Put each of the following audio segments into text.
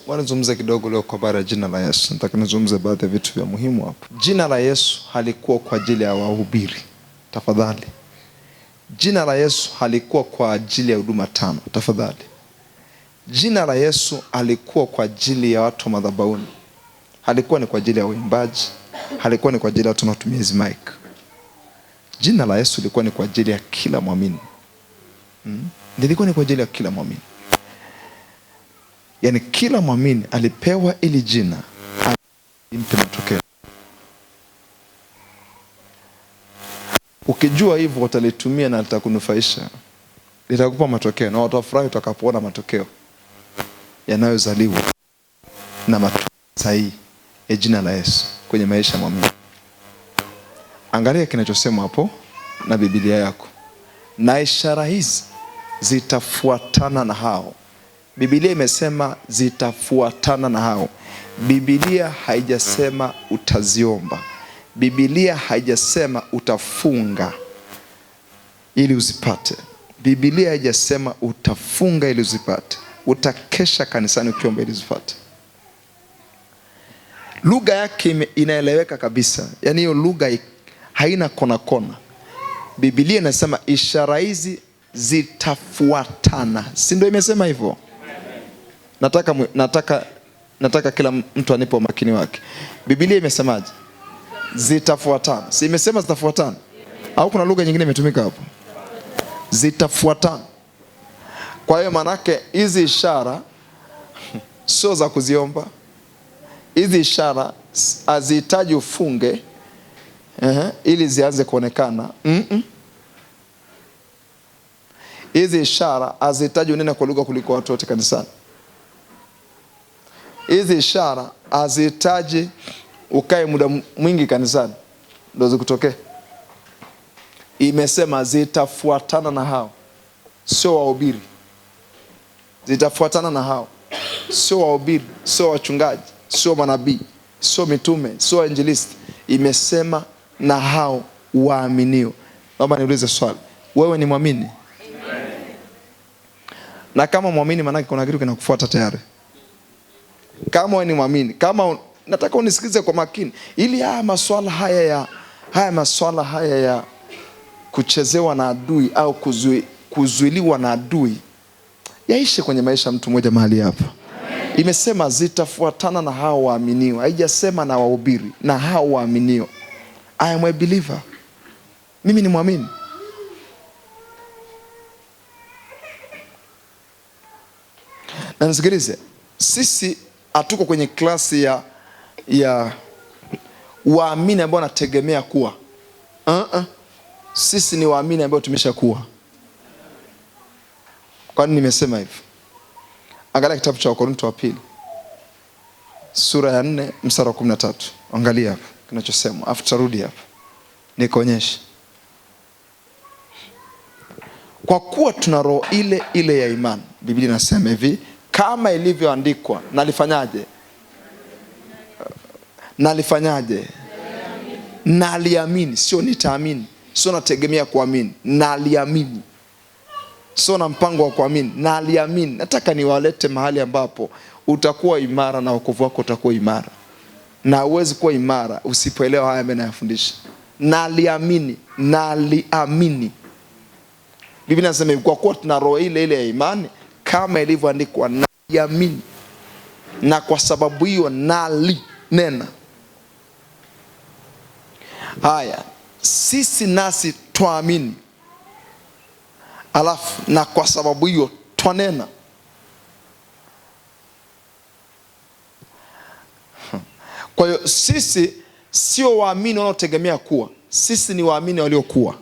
Wanazungumza kidogo leo kwa habari ya jina la Yesu. Nataka nizungumze baadhi ya vitu vya muhimu hapo. Jina la Yesu halikuwa kwa ajili ya wahubiri. Tafadhali. Jina la Yesu halikuwa kwa ajili ya huduma tano. Tafadhali. Jina la Yesu halikuwa kwa ajili ya watu wa madhabahuni. Halikuwa ni kwa ajili ya uimbaji. Halikuwa ni kwa ajili ya watu wanaotumia hizi mic. Jina la Yesu lilikuwa ni kwa ajili ya kila muamini. Lilikuwa ni kwa ajili ya kila muamini. Yaani kila muamini alipewa ili jina impe matokeo. Ukijua hivyo utalitumia na litakunufaisha. Litakupa matokeo na watafurahi utakapoona matokeo yanayozaliwa na matokeo sahihi ya jina la Yesu kwenye maisha ya muamini. Angalia kinachosema hapo na Biblia yako. Na ishara hizi zitafuatana na hao. Biblia imesema zitafuatana na hao. Biblia haijasema utaziomba. Biblia haijasema utafunga ili uzipate. Biblia haijasema utafunga ili uzipate. Utakesha kanisani ukiomba ili uzipate. Lugha yake inaeleweka kabisa. Yaani hiyo lugha haina kona kona. Biblia inasema ishara hizi zitafuatana. Si ndio imesema hivyo? Nataka kila mtu anipe makini wake. Biblia imesemaje? Zitafuatana. Si imesema zitafuatana? Au kuna lugha nyingine imetumika hapo? Zitafuatana. Kwa hiyo manake hizi ishara sio za kuziomba. Hizi ishara hazihitaji ufunge ili zianze kuonekana. Hizi ishara hazihitaji unene kwa lugha kuliko watu wote kanisani. Hizi ishara hazihitaji ukae muda mwingi kanisani ndio zikutokee. Imesema zitafuatana na hao, sio wahubiri. Zitafuatana na hao, sio wahubiri, sio wachungaji, sio manabii, sio mitume, sio injilisti. Imesema na hao waaminio. Naomba niulize swali. Wewe ni muamini? Na kama muamini maana kuna kitu kinakufuata tayari. Kama wewe ni muamini, nataka unisikize kwa makini ili haya masuala haya ya kuchezewa na adui au kuzuiliwa na adui yaishe kwenye maisha mtu mmoja mahali hapa. Imesema zitafuatana na hao waaminio. Haijasema na wahubiri, na hao waaminio. I am a believer. Mimi ni muamini. Na nisikilize, sisi hatuko kwenye klasi ya waamini ambao wanategemea kuwa. Sisi ni waamini ambao tumeshakuwa. Kwa nini nimesema hivyo? Angalia kitabu cha Wakorintho wa pili sura ya 4 mstari wa 13. Angalia hapo kinachosema. Afu tarudi hapo nikuonyeshe. Kwa kuwa tuna roho ile ile ya imani. Biblia inasema hivi, kama ilivyoandikwa, nalifanyaje? Naliamini, sio nitaamini. Sio nategemea kuamini, naliamini. Sio na mpango wa kuamini, naliamini. Nataka niwalete mahali ambapo utakuwa imara na wokovu wako utakuwa imara. Na huwezi kuwa imara usipoelewa haya mimi nayafundisha. Naliamini. Biblia inasema kwa kuwa tuna roho ile ile ya imani, kama ilivyoandikwa, naliamini. Na kwa sababu hiyo nalinena. Haya, sisi nasi tuamini. Alafu na kwa sababu hiyo twanena. Kwa hiyo sisi sio waamini wanaotegemea kuwa. Sisi ni waamini waliokuwa.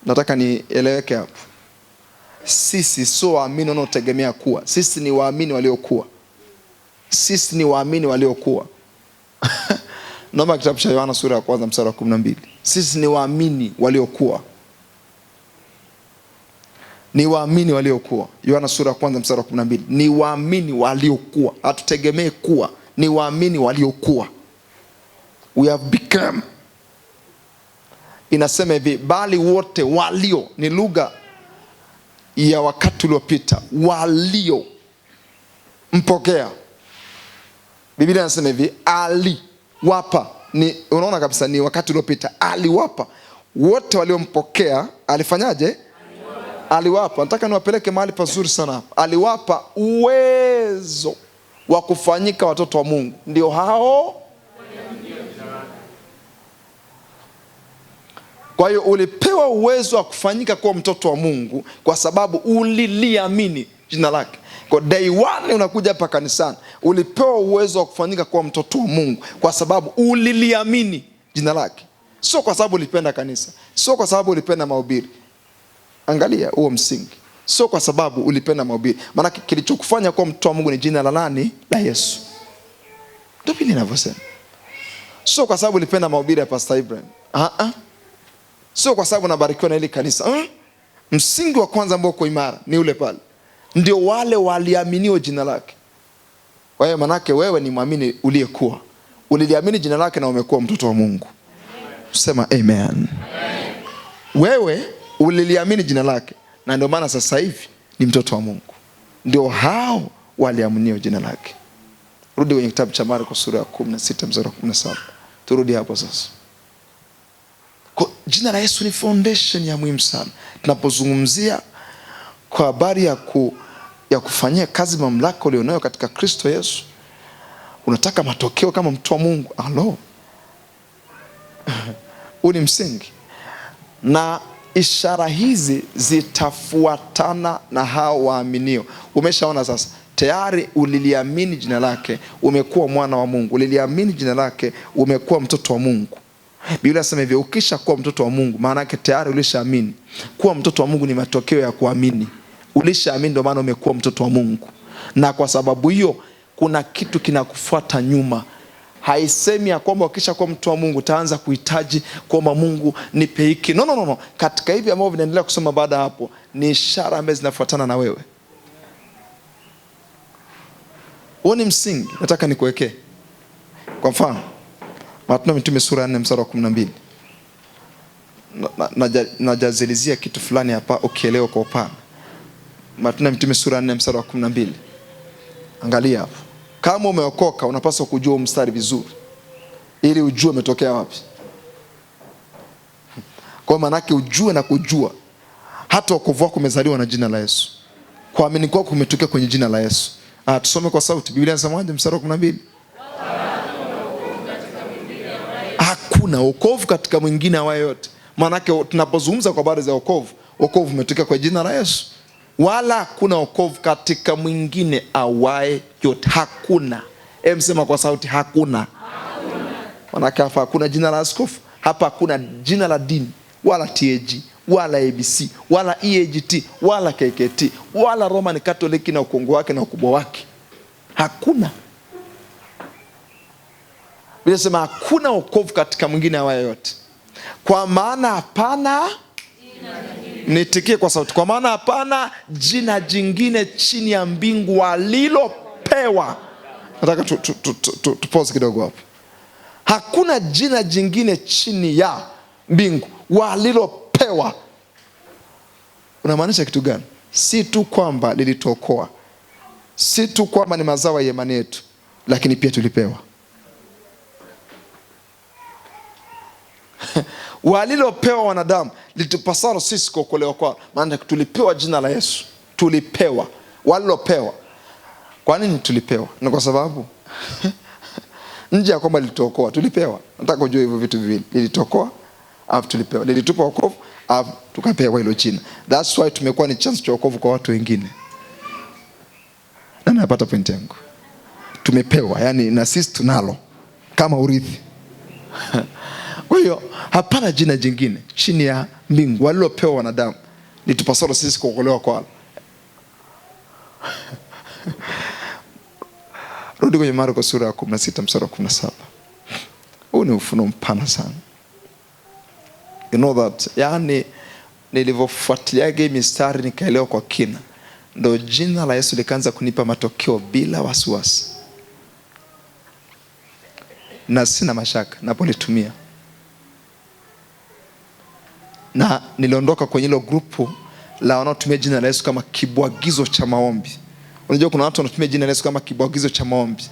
Nataka nieleweke hapo. Sisi sio waamini wanaotegemea kuwa. Sisi ni waamini waliokuwa. Sisi ni waamini waliokuwa. Naomba kitabu cha Yohana sura ya 1 mstari wa 12. Sisi ni waamini waliokuwa. Ni waamini waliokuwa. Yohana sura ya 1 mstari wa 12. Ni waamini waliokuwa. Hatutegemei kuwa. Ni waamini waliokuwa. We have become. Inasema hivi, bali wote walio, ni lugha ya wakati uliopita. Walio. mpokea. Biblia inasema hivi, aliwapa. Ni unaona kabisa ni wakati uliopita. Aliwapa wote waliompokea. Alifanyaje? Aliwapa. Nataka niwapeleke mahali pazuri sana hapa. Aliwapa uwezo wa kufanyika watoto wa Mungu, ndio hao. Kwa hiyo ulipewa uwezo wa kufanyika kuwa mtoto wa Mungu kwa sababu uliliamini jina lake. Kwa day one unakuja hapa kanisani, ulipewa uwezo wa kufanyika kuwa mtoto wa Mungu kwa sababu uliliamini jina lake. Sio kwa sababu ulipenda kanisa, sio kwa sababu ulipenda mahubiri. Angalia huo msingi. Sio kwa sababu ulipenda mahubiri. Maana kilichokufanya kuwa mtoto wa Mungu ni jina la nani? La Yesu. Ndio Biblia inavyosema. Sio kwa sababu ulipenda mahubiri ya Pastor Ibrahim. Sio kwa sababu unabarikiwa na ile kanisa. Msingi wa kwanza ambao uko imara ni ule pale. Ndio wale waliaminio jina lake. Kwa hiyo manake wewe ni muamini uliyekuwa. Uliliamini jina lake na umekuwa mtoto wa Mungu. Sema amen. Wewe uliliamini jina lake na ndio maana sasa hivi ni mtoto wa Mungu. Ndio hao waliaminio jina lake. Rudi kwenye kitabu cha Marko sura ya 16 mstari wa 17. Turudi hapo sasa. Kwa jina la Yesu ni foundation ya muhimu sana. Tunapozungumzia kwa habari ya kufanyia kazi mamlaka ulionayo katika Kristo Yesu, unataka matokeo kama mtu wa Mungu. Huu ni msingi. Na ishara hizi zitafuatana na hao waaminio. Umeshaona sasa, tayari uliliamini jina lake, umekuwa mwana wa Mungu. Uliliamini jina lake, umekuwa mtoto wa Mungu. Biblia inasema hivi, ukisha kuwa mtoto wa Mungu, maana yake tayari ulishaamini. Kuwa mtoto wa Mungu ni matokeo ya kuamini. Ulishaamini, ndio maana umekuwa mtoto wa Mungu. Na kwa sababu hiyo kuna kitu kinakufuata nyuma. Haisemi ya kwamba ukisha kuwa mtu wa Mungu utaanza kuhitaji kwamba Mungu nipe hiki. No. Katika hivi ambavyo vinaendelea kusoma baada hapo, ni ishara ambazo zinafuatana na wewe. Huo ni msingi nataka nikuwekee. Kwa mfano, Matendo ya Mitume sura ya 4 mstari wa 12. Najazilizia kitu fulani hapa ukielewa kwa upana. Matendo ya Mitume sura ya 4 mstari wa 12. Angalia hapo. Kama umeokoka unapaswa kujua mstari vizuri ili ujue umetokea wapi. Kwa maana yake ujue na kujua hata wokovu wako umezaliwa na jina la Yesu. Kuamini kwako kumetokea kwenye jina la Yesu. Tusome kwa sauti. Biblia inasemaje mstari wa 12? Hakuna wokovu katika mwingine awaye yote. Maana yake tunapozungumza kwa habari za wokovu, wokovu umetokea kwa jina la Yesu. Wala hakuna wokovu katika mwingine awaye yote. Hakuna. Sema kwa sauti, hakuna. Manake hapa hakuna jina la askofu. Hapa hakuna jina la dini, wala TAG, wala ABC, wala EAGT, wala KKT, wala Roman Catholic na ukongo wake na ukubwa wake. Hakuna. Bila sema hakuna wokovu katika mwingine awaye yote. Kwa maana hapana, nitikie kwa sauti, kwa maana hapana jina jingine chini ya mbingu walilopewa. Nataka tupause kidogo hapo. Hakuna jina jingine chini ya mbingu walilopewa. Unamaanisha kitu gani? Si tu kwamba lilitokoa, si tu kwamba ni mazao ya imani yetu, lakini pia tulipewa. Walilopewa wanadamu, litupasalo sisi kuokolewa kwao. Maana tulipewa jina la Yesu. Tulipewa. Walilopewa. Kwa nini tulipewa? Ni kwa sababu nje ya kwamba lilitokoa, tulipewa. Nataka ujue hivyo vitu viwili. Lilitokoa, alafu tulipewa. Lilitupa wokovu, alafu tukapewa hilo jina. That's why tumekuwa ni chance cha wokovu kwa watu wengine. Na napata point yangu. Tumepewa, yani na sisi tunalo kama urithi. Kwa hiyo hapana jina jingine chini ya mbingu walilopewa wanadamu, litupasalo sisi kuokolewa kwao. Rudi kwenye Marko sura ya 16 mstari wa 17. Huu ni ufunuo mpana sana. You know that, yani nilivyofuatilia hii mistari nikaelewa kwa kina, ndio jina la Yesu likaanza kunipa matokeo bila wasiwasi. Na sina mashaka napolitumia. Na niliondoka kwenye hilo grupu la wanaotumia jina la Yesu kama kibwagizo cha maombi. Unajua kuna watu wanatumia jina la Yesu kama kibwagizo cha maombi.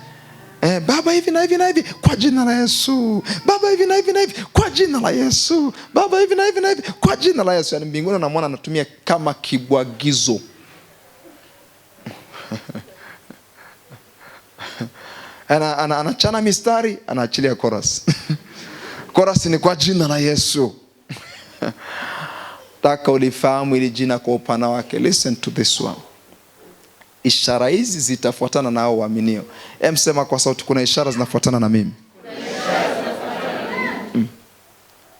Baba hivi na hivi na hivi kwa jina la Yesu. Baba hivi na hivi na hivi kwa jina la Yesu. Baba hivi na hivi na hivi kwa jina la Yesu. Yaani mbinguni unamwona anatumia kama kibwagizo. Anachana mistari, anaachilia chorus. Chorus ni kwa jina la Yesu. Taka ulifahamu ili jina kwa upana wake. Listen to this one. Ishara hizi zitafuatana na hao waaminio. Sema kwa sauti, kuna ishara zinafuatana na mimi.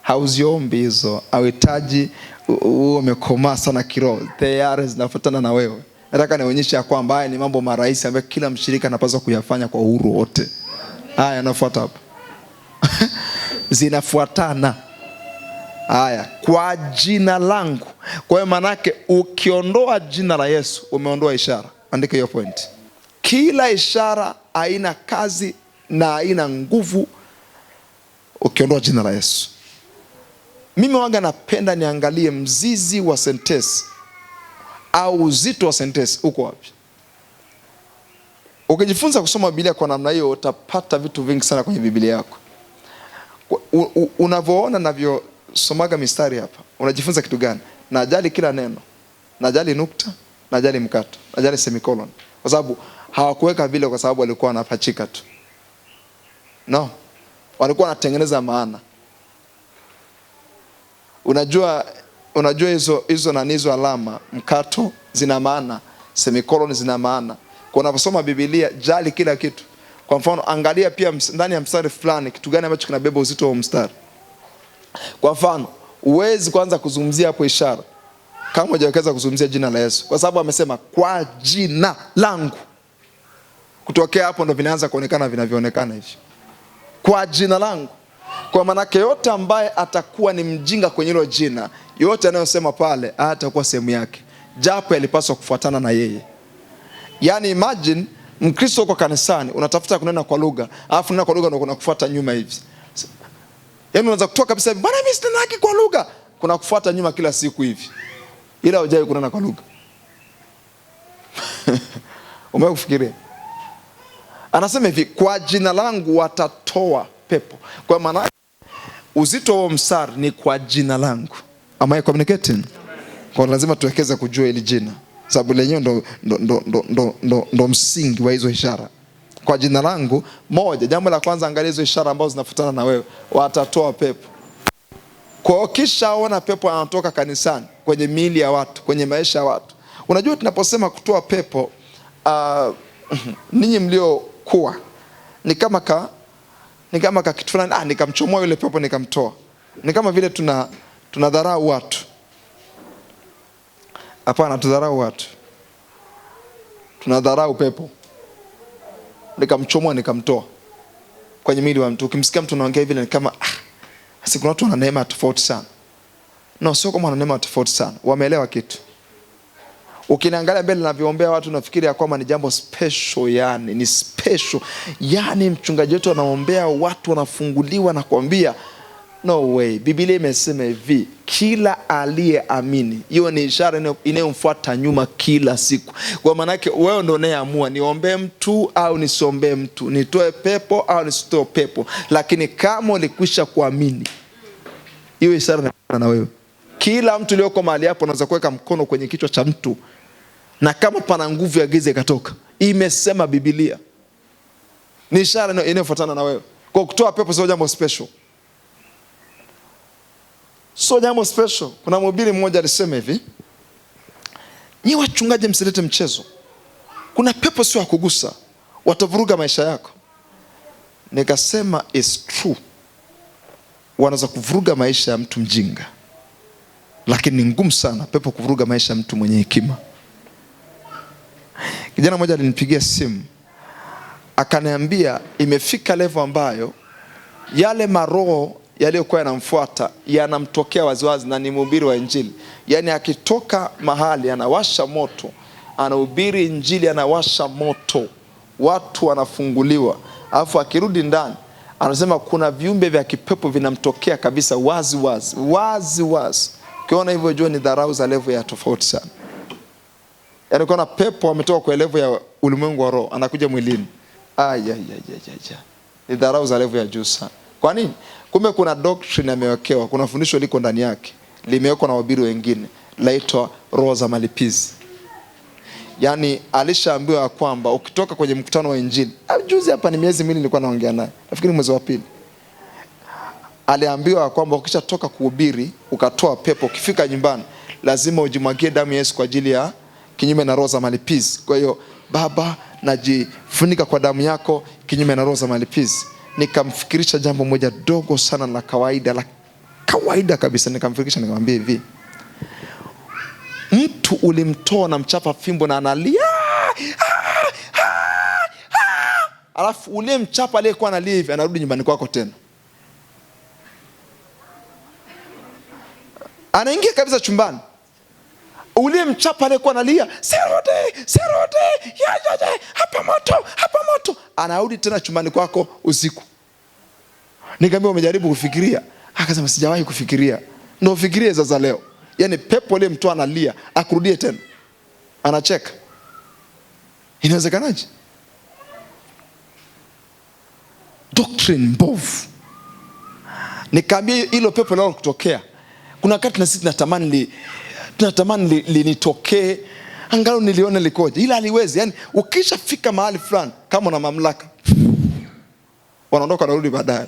Hauziombi hizo. Hauhitaji umekomaa sana kiroho. Tayari zinafuatana na wewe. Nataka nionyeshe ya kwamba haya ni mambo marahisi ambayo kila mshirika anapaswa kuyafanya kwa uhuru wote. Haya yanafuata hapa. Zinafuatana. Haya, kwa jina langu. Kwa hiyo manake ukiondoa jina la Yesu umeondoa ishara. Andika hiyo point. Kila ishara haina kazi na haina nguvu ukiondoa jina la Yesu. Mimi waga napenda niangalie mzizi wa sentensi au uzito wa sentensi uko wapi. Ukijifunza kusoma Biblia kwa namna hiyo utapata vitu vingi sana kwenye Biblia yako. Unavyoona navyosomaga mistari hapa, unajifunza kitu gani? Najali kila neno. Najali nukta, najali mkato, najali semicolon. Kwa sababu hawakuweka vile kwa sababu walikuwa wanapachika tu. No. Walikuwa wanatengeneza maana. Unajua hizo na hizo alama, mkato zina maana, semicolon zina maana. Kwa unaposoma Biblia jali kila kitu. Kwa mfano angalia pia ndani ya mstari fulani kitu gani ambacho kinabeba uzito wa mstari. Kwa mfano uwezi kwanza kuzungumzia hapo ishara kama hujaweza kuzungumzia jina la Yesu, kwa sababu amesema kwa jina langu. Kutokea hapo ndo vinaanza kuonekana vinavyoonekana hivi. Kwa jina langu. Kwa maana yote ambaye atakuwa ni mjinga kwenye hilo jina, yote anayosema pale hatakuwa sehemu yake, japo yalipaswa kufuatana na yeye. Yani imagine Mkristo kwa kanisani unatafuta kunena kwa lugha, alafu nena kwa lugha ndio kuna kufuata nyuma hivi. Yaani unaweza kutoka kabisa hivi, bwana mimi sitaki kwa lugha, kuna kufuata nyuma kila siku hivi. Ila hujai kunena kwa lugha. Umefikiria? Anasema hivi, kwa jina langu watatoa pepo. Kwa maana uzito wa mstari ni kwa jina langu. Am I communicating? Kwa lazima tuwekeze kujua hili jina, sababu lenyewe ndo msingi wa hizo ishara. Kwa jina langu, moja, jambo la kwanza angalia hizo ishara ambazo zinafuatana na wewe. Watatoa pepo. Kwa kisha ona pepo anatoka kanisani, kwenye miili ya watu, kwenye maisha ya watu. Unajua tunaposema kutoa pepo, ninyi mliokuwa ni kama kitu fulani, nikamchomoa yule pepo nikamtoa. Ni kama vile tunadharau watu. Hapana, tudharau watu. Tunadharau pepo. Nikamchomoa nikamtoa kwenye mwili wa mtu. Ukimsikia mtu anaongea vile ni kama kuna watu wana neema tofauti sana. No, sio kama wana neema tofauti sana. Wameelewa kitu. Ukiniangalia mbele na viombea watu nafikiri ya kwamba ni jambo special, yani ni special. Yani mchungaji wetu anaombea watu wanafunguliwa na kuambia no way. Biblia imesema hivi, kila aliyeamini. Hiyo ni ishara inayomfuata nyuma kila siku. Kwa maana yake wewe ndio unayeamua niombe mtu au nisiombe mtu, nitoe pepo au nisitoe pepo. Lakini kama ulikwisha kuamini, hiyo ishara na wewe. Kila mtu aliyoko mahali hapo anaweza kuweka mkono kwenye kichwa cha mtu, na kama pana nguvu ya giza ikatoka. Imesema Biblia. Ni ishara inayofuatana na wewe. Kwa kutoa pepo sio jambo special. So jambo special. Kuna mhubiri mmoja alisema hivi, nyi wachungaji msilete mchezo. Kuna pepo sio kugusa, watavuruga maisha yako. Nikasema is true. Wanaweza kuvuruga maisha ya mtu mjinga, lakini ni ngumu sana pepo kuvuruga maisha ya mtu mwenye hekima. Kijana mmoja alinipigia simu akaniambia imefika level ambayo yale maroho yaliyokuwa yanamfuata yanamtokea waziwazi, na ni mhubiri wa injili. Yani akitoka mahali anawasha moto, anahubiri injili, anawasha moto, watu wanafunguliwa. Alafu akirudi ndani anasema kuna viumbe vya kipepo vinamtokea kabisa wazi. Ukiona hivyo jua ni dharau za level ya tofauti sana. Yani kuna pepo ametoka kwa level ulimwengu wa roho anakuja mwilini. Ni dharau za level ya juu sana. Kwa nini? Kumbe kuna doctrine amewekewa, kuna fundisho liko ndani yake, limewekwa na wahubiri wengine, laitwa roho za malipizi. Yaani alishaambiwa kwamba ukitoka kwenye mkutano wa injili, juzi hapa ni miezi miwili nilikuwa naongea naye, nafikiri mwezi wa pili, aliambiwa kwamba ukishatoka kuhubiri ukatoa pepo, ukifika nyumbani lazima ujimwagie damu ya Yesu kwa ajili ya kinyume na roho za malipizi. Kwa hiyo baba, najifunika kwa damu yako kinyume na roho za malipizi. Nikamfikirisha jambo moja dogo sana la kawaida kabisa. Nikamfikirisha, nikamwambia hivi, mtu ulimtoa na mchapa fimbo na analia, alafu ule mchapa aliyekuwa analia hivi anarudi nyumbani kwako tena, anaingia kabisa chumbani. Ule mchapa aliyekuwa analia, sirudi, hapa moto, anarudi tena chumbani kwako usiku. Nikamwambia, umejaribu kufikiria? Akasema sijawahi kufikiria. Ndio fikirie sasa leo. Yaani pepo ile mtu analia akurudie tena. Anacheka. Inawezekanaje? Doctrine mbovu. Nikamwambia hilo pepo lao kutokea, kuna wakati na sisi tunatamani linitokee, angalau nilione likoje, ila haliwezi. Yaani ukishafika mahali fulani kama una mamlaka, wanaondoka narudi baadaye.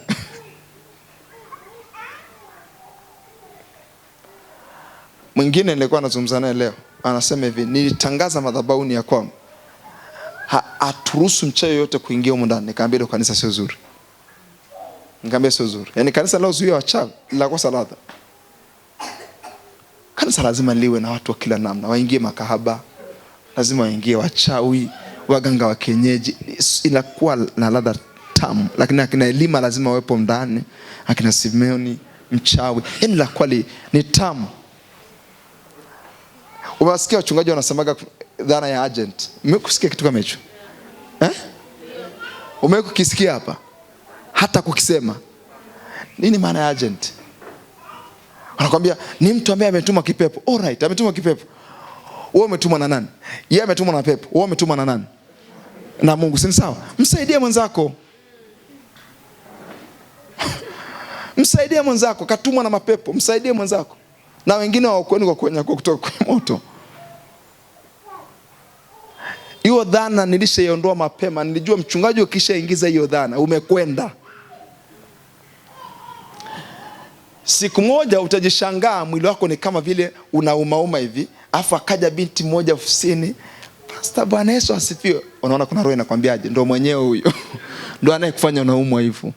Mwingine nilikuwa nazungumza naye leo, anasema hivi, nilitangaza madhabahuni ya kwamba haturuhusu mchawi yote kuingia huko ndani. Nikamwambia kanisa sio zuri. Nikamwambia sio zuri. Yaani kanisa lao zuia wachawi la kwa salata. Kanisa lazima liwe na watu wa kila namna. Waingie makahaba, lazima waingie wachawi, waganga wa kienyeji. Inakuwa na ladha tamu. Lakini akina Elima lazima wawepo ndani, akina Simeoni mchawi. Yaani la kweli ni tamu. Umesikia wachungaji wanasemaga dhana ya agent? Umekusikia kitu kama hicho? Umekukisikia hapa? Hata kukisema. Nini maana ya agent? Wanakuambia ni mtu ambaye ametuma kipepo. Alright, ametuma kipepo. Wewe umetumwa na nani? Yeye ametumwa na pepo. Wewe umetumwa na nani? Na Mungu, si sawa? Msaidie mwenzako. Msaidie mwenzako, katumwa na mapepo. Msaidie mwenzako. Na wengine waokoeni kwa kuenya kwa kutoka kwa moto. Hiyo dhana nilishaiondoa mapema. Nilijua mchungaji ukishaingiza hiyo dhana umekwenda. Siku moja utajishangaa mwili wako ni kama vile unaumauma hivi. Afu akaja binti moja ofisini, Pastor, Bwana Yesu asifiwe. Unaona kuna roho inakwambiaje? Ndio mwenyewe huyo. Ndio anayekufanya unaumwa hivyo.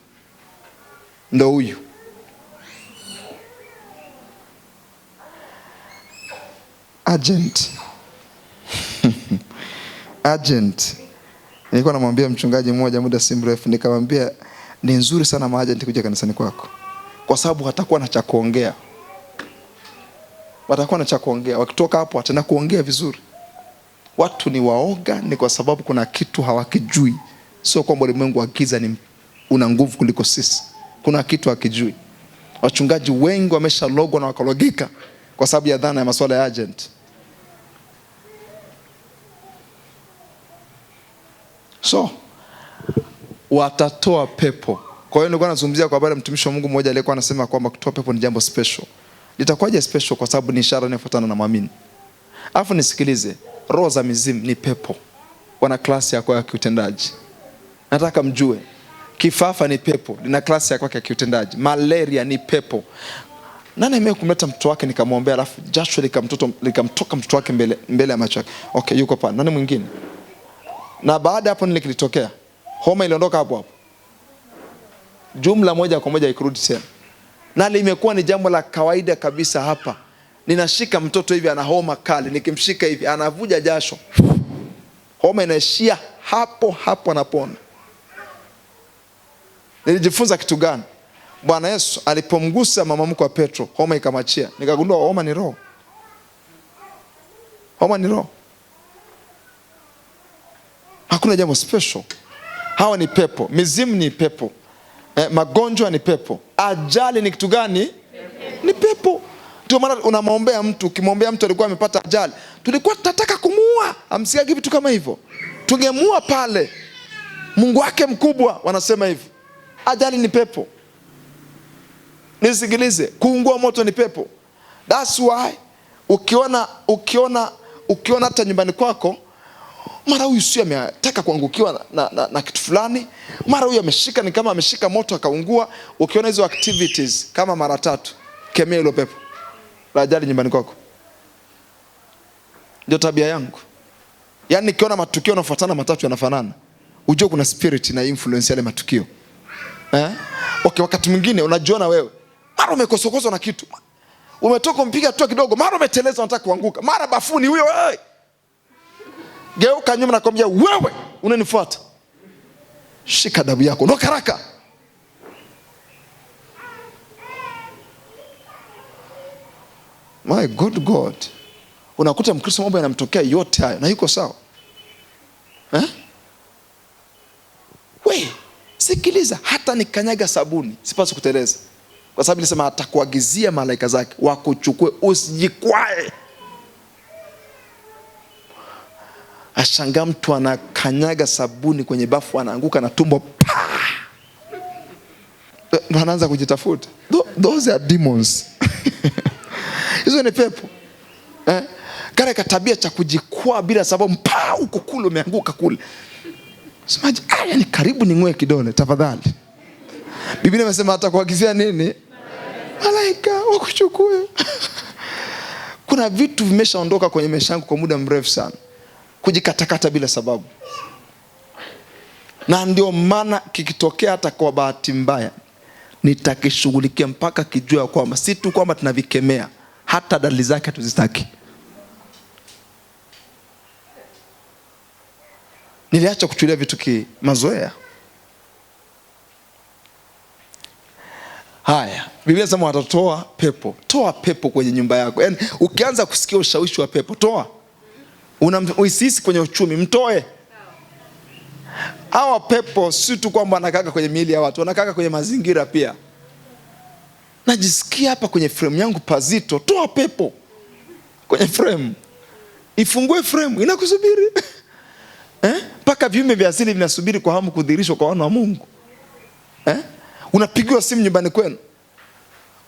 Ndio huyo. Agent. Agent. Nilikuwa namwambia mchungaji mmoja muda si mrefu, nikamwambia ni nzuri sana maagent kuja kanisani kwako, kwa sababu hatakuwa na cha kuongea. Watakuwa na cha kuongea. Wakitoka hapo watana kuongea vizuri. Watu ni waoga ni kwa sababu kuna kitu hawakijui. Sio kwamba ulimwengu wa giza ni una nguvu kuliko sisi. Kuna kitu hakijui. Wachungaji wengi wameshalogwa na wakalogika kwa sababu ya dhana ya masuala ya agent. So watatoa pepo. Kwa hiyo nilikuwa nazungumzia kwa habari ya mtumishi wa Mungu mmoja aliyekuwa anasema kwamba kutoa pepo ni jambo special. Litakuwaje special? Kwa sababu ni ishara inayofuatana na muamini. Alafu nisikilize, roho za mizimu ni pepo. Wana klasi yako ya kiutendaji. Nataka mjue, kifafa ni pepo, lina klasi yako ya kiutendaji. Malaria ni pepo. Nani mimi kumleta mtoto wake nikamwombea, alafu jasho likamtoka mtoto wake mbele ya macho yake. Okay, yuko pale. Nani mwingine? Na baada hapo nini kilitokea? Homa iliondoka hapo hapo. Jumla moja kwa moja ikurudi tena. Na limekuwa ni jambo la kawaida kabisa hapa. Ninashika mtoto hivi ana homa kali, nikimshika hivi anavuja jasho. Homa inaishia hapo hapo anapona. Nilijifunza kitu gani? Bwana Yesu alipomgusa mama mkwe wa Petro, homa ikamachia. Nikagundua homa ni roho. Homa ni roho. Hakuna jambo special. Hawa ni pepo, mizimu ni pepo, magonjwa ni pepo, ajali ni kitu gani? Ni pepo. Ndio maana unamwombea mtu, ukimwombea mtu alikuwa amepata ajali, tulikuwa tunataka kumuua. Amsikia vitu kama hivyo. tungemua pale. Mungu wake mkubwa, wanasema hivi, ajali ni pepo. Nisikilize, kuungua moto ni pepo. That's why ukiona hata nyumbani kwako, mara huyu sio ametaka kuangukiwa na kitu fulani, mara huyu ameshika, ni kama ameshika moto akaungua. Ukiona hizo activities kama mara 3, kemea hilo pepo la ajali nyumbani kwako. Ndio tabia yangu. Yaani nikiona matukio yanafuatana 3 yanafanana, ujue kuna spirit na influence yale matukio. Okay, wakati mwingine unajiona wewe, mara umekosokozwa na kitu, umetoka mpiga tu kidogo, mara umeteleza unataka kuanguka, mara bafuni huyo wewe. Geuka nyuma na kwambia, wewe unanifuata, shika adabu yako, ondoka haraka. My God. Unakuta Mkristo mambo yanamtokea yote hayo na yuko sawa. We, sikiliza, hata nikanyaga sabuni sipaswi kuteleza, kwa sababu nilisema atakuagizia malaika zake wakuchukue, usijikwae. Ashangaa mtu anakanyaga sabuni kwenye bafu, anaanguka na tumbo anaanza kujitafuta. Those are demons. Hizo ni pepo. Kale katabia cha kujikwaa bila sababu, uko kule umeanguka kule. Semaji, ni karibu ning'oe kidole tafadhali. Biblia imesema atakuagizia nini? Malaika wakuchukue. Kuna vitu vimeshaondoka kwenye maisha yangu kwa muda mrefu sana, kujikatakata bila sababu. Na ndio maana kikitokea hata kwa bahati mbaya, nitakishughulikia mpaka kijua kwamba si tu kwamba tunavikemea, hata dalili zake hatuzitaki. Niliacha kuchukulia vitu kimazoea. Haya, Biblia inasema watatoa pepo. Toa pepo kwenye nyumba yako. Yaani ukianza kusikia ushawishi wa pepo, toa. Uisisi kwenye uchumi, mtoe. Hawa pepo si tu kwamba wanakaka kwenye miili ya watu, wanakaka kwenye mazingira pia. Najisikia hapa kwenye frame yangu pazito, toa pepo kwenye frame. Ifungue frame, inakusubiri. Paka viumbe vya asili vinasubiri kwa hamu kudhihirishwa kwa wana wa Mungu. Unapigiwa simu nyumbani kwenu,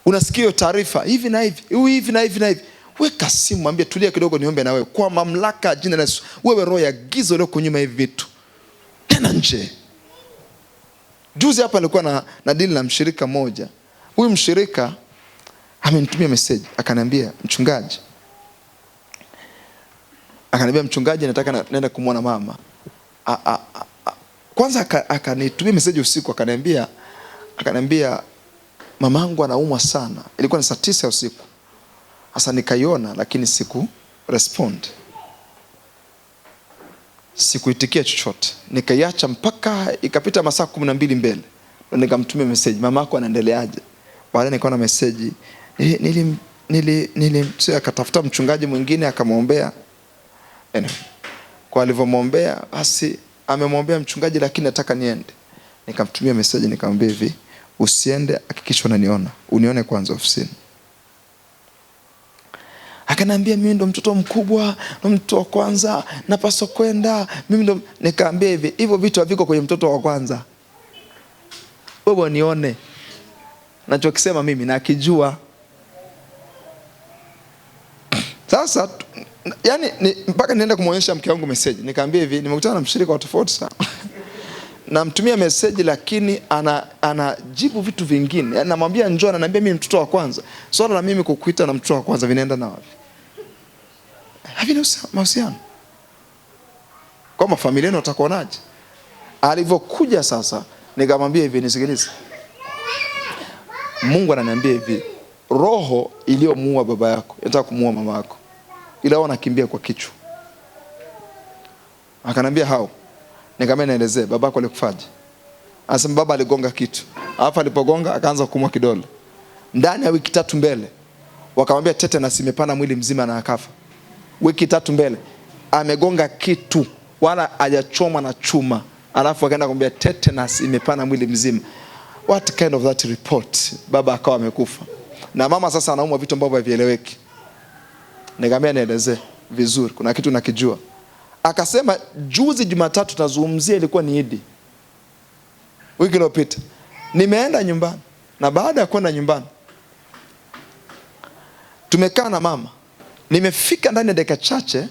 unasikia taarifa hivi na hivi, hivi na hivi na hivi. Weka simu, mwambie tulia kidogo niombe na wewe. Kwa mamlaka jina la Yesu, wewe roho ya giza ile kunyuma hivi vitu, tena nje. Juzi hapa nilikuwa na deal na mshirika mmoja. Huyu mshirika amenitumia message, akaniambia mchungaji, nataka nenda kumwona mama. Kwanza akanitumia message usiku, akaniambia mamangu anaumwa sana. Ilikuwa ni saa 9 usiku. Sasa nikaiona lakini siku respond, sikuitikia chochote, nikaiacha mpaka ikapita masaa 12 mbele, nikamtumia message, mamako anaendeleaje? Baadaye nikaona message, akatafuta mchungaji mwingine akamwombea. Kwa alivyomwombea, basi amemwombea mchungaji, lakini nataka niende. Nikamtumia message nikamwambia hivi, usiende, hakikisha unaniona, unione kwanza ofisini. Akaniambia mimi ndo mtoto mkubwa, ndo mtoto wa kwanza, napaswa kwenda mimi ndo. Nikaambia hivi, hivyo vitu haviko kwenye mtoto wa kwanza. Wewe nione nachokisema mimi na akijua. Sasa yani mpaka nienda kumuonyesha mke wangu message, nikaambia hivi, nimekutana na mshirika wa tofauti sana. Namtumia message lakini anajibu vitu vingine. Yaani namwambia njoo, ananiambia mimi mtoto wa kwanza. Swala la mimi kukuita na mtoto wa kwanza vinaenda na wapi? Havina mahusiano. Kwa familia yenu utakuonaje? Alivyokuja sasa, nikamwambia hivi, nisikilize. Mungu ananiambia hivi, roho iliyomuua baba yako inataka kumuua mama yako, ila wanakimbia kwa kichwa. Akaniambia hao. Nikamwambia naelezee, babako alikufaje? Anasema baba aligonga kitu. Alafu alipogonga akaanza kuumwa kidole. Ndani ya wiki 3 mbele wakamwambia tetanus imepana mwili mzima na akafa. Wiki 3 mbele amegonga kitu wala hajachoma na chuma. Alafu akaenda kumwambia tetanus imepana mwili mzima. What kind of that report? Baba akawa amekufa. Na mama sasa anaumwa vitu ambavyo havieleweki. Nikamwambia nielezee vizuri, kuna kitu nakijua. Akasema juzi Jumatatu tazungumzia, ilikuwa ni Idi wiki iliyopita. Nimeenda nyumbani, na baada ya kwenda nyumbani tumekaa na mama. Nimefika ndani ya dakika chache,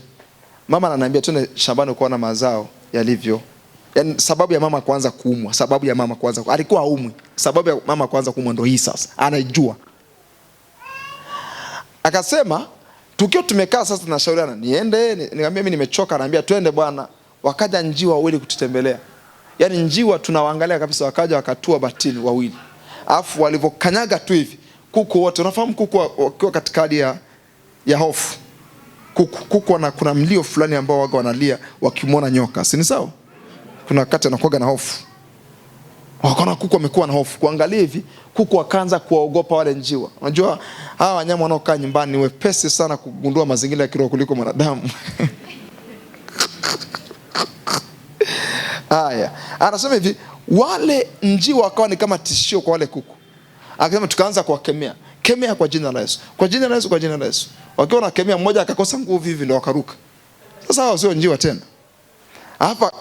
mama ananiambia twende shambani kuona mazao yalivyo. Yaani sababu ya mama kuanza kuumwa, sababu ya mama kuanza, alikuwa haumwi, sababu ya mama kuanza kuumwa ndio hii sasa, anaijua. Akasema tukio tumekaa sasa tunashauriana niende, nikamwambia mimi nimechoka, ananiambia twende bwana. Wakaja njiwa wawili kututembelea. Yaani njiwa tunawaangalia kabisa, wakaja wakatua batini wawili. Alafu walivyokanyaga tu hivi, kuku wote, unafahamu kuku wakiwa katika hali ya hofu. Kuku kuna mlio fulani ambao waga wanalia wakimwona nyoka, si ni sawa? Kuna wakati anakuwa na hofu. Wakaona kuku wamekuwa na hofu, kuangalia hivi kuku wakaanza kuwaogopa wale njiwa. Unajua hawa wanyama wanaokaa nyumbani ni wepesi sana kugundua mazingira ya kiroho kuliko mwanadamu. Haya, anasema hivi, wale njiwa wakawa ni kama tishio kwa wale kuku. Akasema tukaanza kuwakemea, kemea kwa jina la Yesu, kwa jina la Yesu, kwa jina la Yesu. Wakiwa wanakemea, mmoja akakosa nguvu hivi ndio wakaruka. Sasa hao sio njiwa tena. Hapa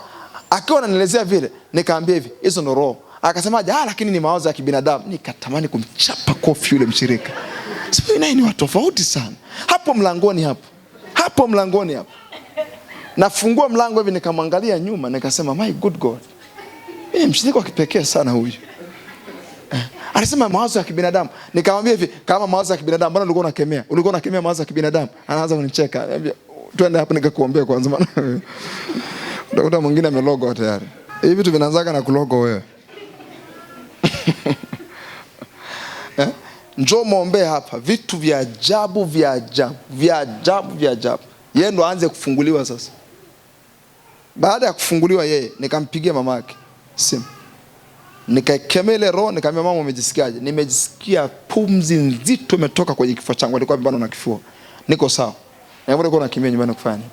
akiwa ananielezea vile, nikaambia hivi, hizo ndo roho. Akasema lakini ni mawazo ya kibinadamu. Nikatamani kumchapa kofi yule mshirika. Sasa ni watu tofauti sana. Hapo mlangoni hapo. Nafungua mlango hivi, nikamwangalia nyuma, nikasema my good God. Mimi mshirika wa kipekee sana huyu. Alisema mawazo ya kibinadamu. Nikamwambia hivi, kama mawazo ya kibinadamu, mbona ulikuwa unakemea? Ulikuwa unakemea mawazo ya kibinadamu? Anaanza kunicheka. Anambia twende hapa nikakuombea kwanza maana. Utakuta mwingine amelogo tayari. Hivi vitu vinaanzaga na kulogo wewe. Njoo muombe hapa, vitu vya ajabu. Yeye ndo aanze kufunguliwa sasa. Baada ya kufunguliwa yeye, nikampigia mamake simu. Nikaikemea ile roho, nikamwambia mama umejisikiaje? Nimejisikia pumzi nzito imetoka kwenye kifua changu. Alikuwa mbona na kifua. Niko sawa. Na mbona kuna kimya nyumbani kufanya?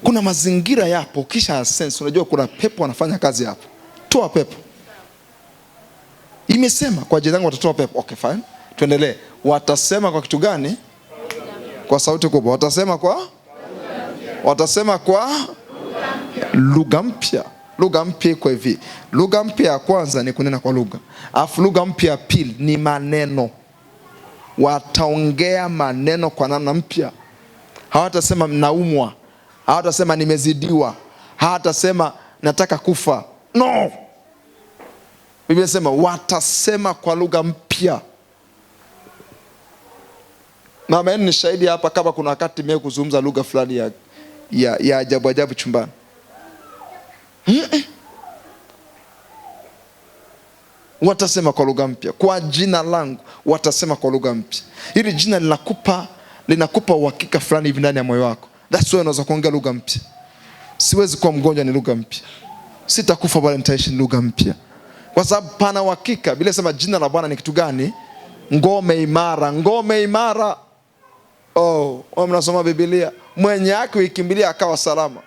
Kuna mazingira yapo, kisha sense unajua kuna pepo wanafanya kazi hapo. Toa pepo. Imesema kwa jina langu watatoa pepo. Okay fine. Tuendelee. Watasema kwa kitu gani? Kwa sauti kubwa. Watasema kwa lugha mpya. Lugha mpya iko hivi. Lugha mpya ya kwanza ni kunena kwa lugha. Alafu lugha mpya ya pili ni maneno. Wataongea maneno kwa namna mpya. Hawatasema mnaumwa. Hawatasema nimezidiwa. Hawatasema nataka kufa. No. Biblia inasema watasema kwa lugha mpya. Mama yenu ni shahidi hapa, kama kuna wakati mimi kuzungumza lugha fulani ya ajabu chumbani. Watasema kwa lugha mpya. Kwa jina langu watasema kwa lugha mpya. Hili jina linakupa uhakika fulani hivi ndani ya moyo wako. That's why unaweza kuongea lugha mpya. Siwezi kuwa mgonjwa ni lugha mpya. Sitakufa bali nitaishi ni lugha mpya. Kwa sababu pana uhakika. Biblia inasema jina la Bwana ni kitu gani? Ngome imara. Ngome imara. Mnasoma Biblia. Mwenye haki huikimbilia akawa salama.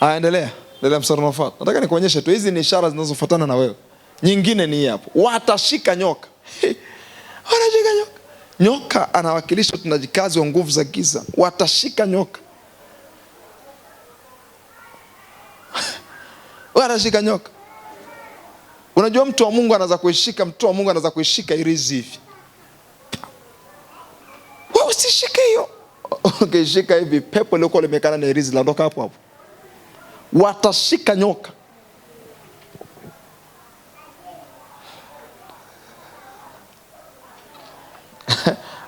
Endelea mstari unaofuata. Nataka nikuonyeshe tu, hizi ni ishara zinazofuatana na wewe. Nyingine ni hapo. Watashika nyoka. Wanashika nyoka. Nyoka anawakilisha tunajikazi wa nguvu za giza. Watashika nyoka. Wanashika nyoka. Unajua mtu wa Mungu anaweza kuishika irizi hivi. Wewe usishike hiyo. Ukishika hivi pepo lile limekana na irizi laondoka hapo. Watashika nyoka.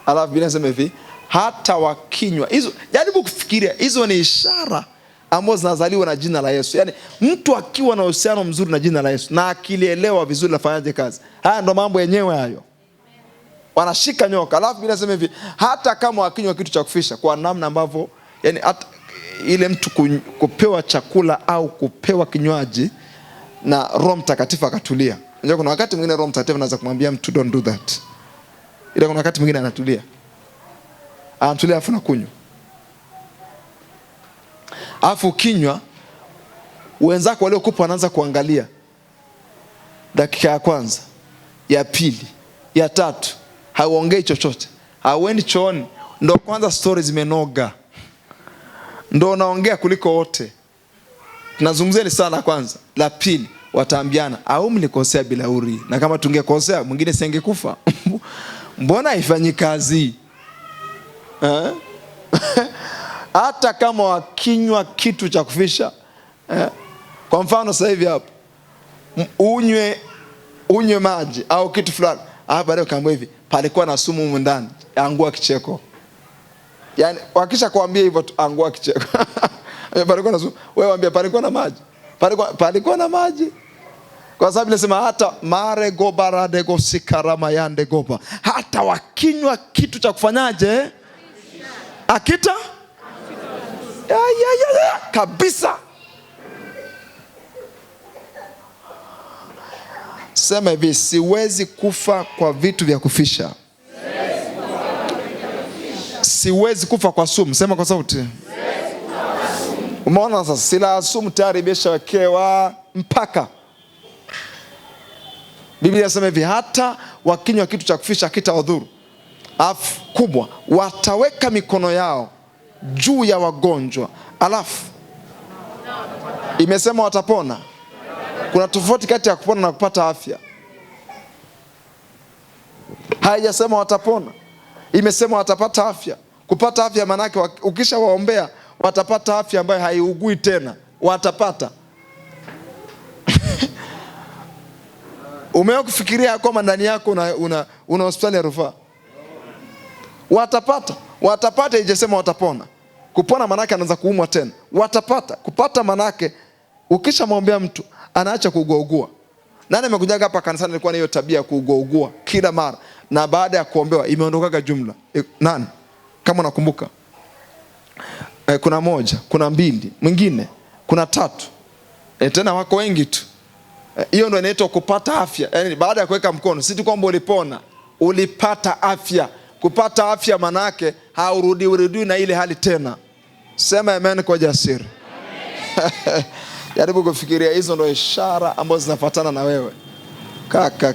Alafu Biblia inasema hivi, hata wakinywa. Hizo jaribu kufikiria, hizo ni ishara ambazo zinazaliwa na jina la Yesu. Yaani mtu akiwa na uhusiano mzuri na jina la Yesu na akilielewa vizuri lafanyaje kazi. Haya ndo mambo yenyewe hayo. Wanashika nyoka. Alafu Biblia inasema hivi, hata kama wakinywa kitu cha kufisha, kwa namna ambavyo yani hata ile mtu kupewa chakula au kupewa kinywaji na Roho Mtakatifu akatulia. Unajua kuna wakati mwingine Roho Mtakatifu anaweza kumwambia mtu don't do that. Ila kuna wakati mwingine anatulia. Anatulia afu nakunywa. Afu kinywa wenzako waliokupa wanaanza kuangalia. Dakika ya kwanza, ya pili, ya tatu, hauongei chochote. hauendi chooni, ndo kwanza story zimenoga, ndo unaongea kuliko wote. Tunazungumzeni sana kwanza. La pili, wataambiana au mlikosea bilauri, na kama tungekosea mwingine singekufa. Mbona haifanyi kazi? Hata kama wakinywa kitu cha kufisha, kwa mfano sasa hivi hapa unywe maji au kitu fulani, baadaye kaambia hivi palikuwa na sumu humu ndani, angua kicheko. Yani wakisha kuambia hivyo tu, angua kicheko. Palikuwa na sumu, wewe waambia palikuwa na maji, palikuwa na maji. Kwa sababu nasema hata mare goba radego sikarama yande goba, hata wakinywa kitu cha kufanyaje akita ya kabisa. Sema hivi, siwezi kufa kwa vitu vya kufisha. Siwezi kufa kwa sumu. Sema kwa sauti. Umeona sasa, sila sumu tayari imeshawekewa mpaka. Biblia inasema hivi, hata wakinywa kitu cha kufisha hakitawadhuru. Alafu kubwa, wataweka mikono yao juu ya wagonjwa, alafu imesema watapona. Kuna tofauti kati ya kupona na kupata afya. Haijasema watapona, imesema watapata afya. Kupata afya maana yake ukisha waombea watapata afya ambayo haiugui tena, watapata. Umewahi kufikiria kwamba ndani yako una hospitali ya rufaa? Watapata, ijasema watapona. Kupona maana yake anaanza kuumwa tena. Watapata. Kupata maana yake ukisha muombea mtu anaacha kuugua. Nani amekujaga hapa kanisani alikuwa na hiyo tabia kuugua kila mara, na baada ya kuombewa imeondokaga jumla? Nani? Kama unakumbuka. Kuna moja, kuna mbili, mwingine, kuna tatu. Tena wako wengi tu. Hiyo ndio inaitwa kupata afya. Yaani baada ya kuweka mkono, si tu kwamba ulipona, ulipata afya. Kupata afya maana yake haurudi na ile hali tena. Sema amen kwa jasiri. Jaribu kufikiria, hizo ndio ishara ambazo zinafuatana na wewe. Kaka.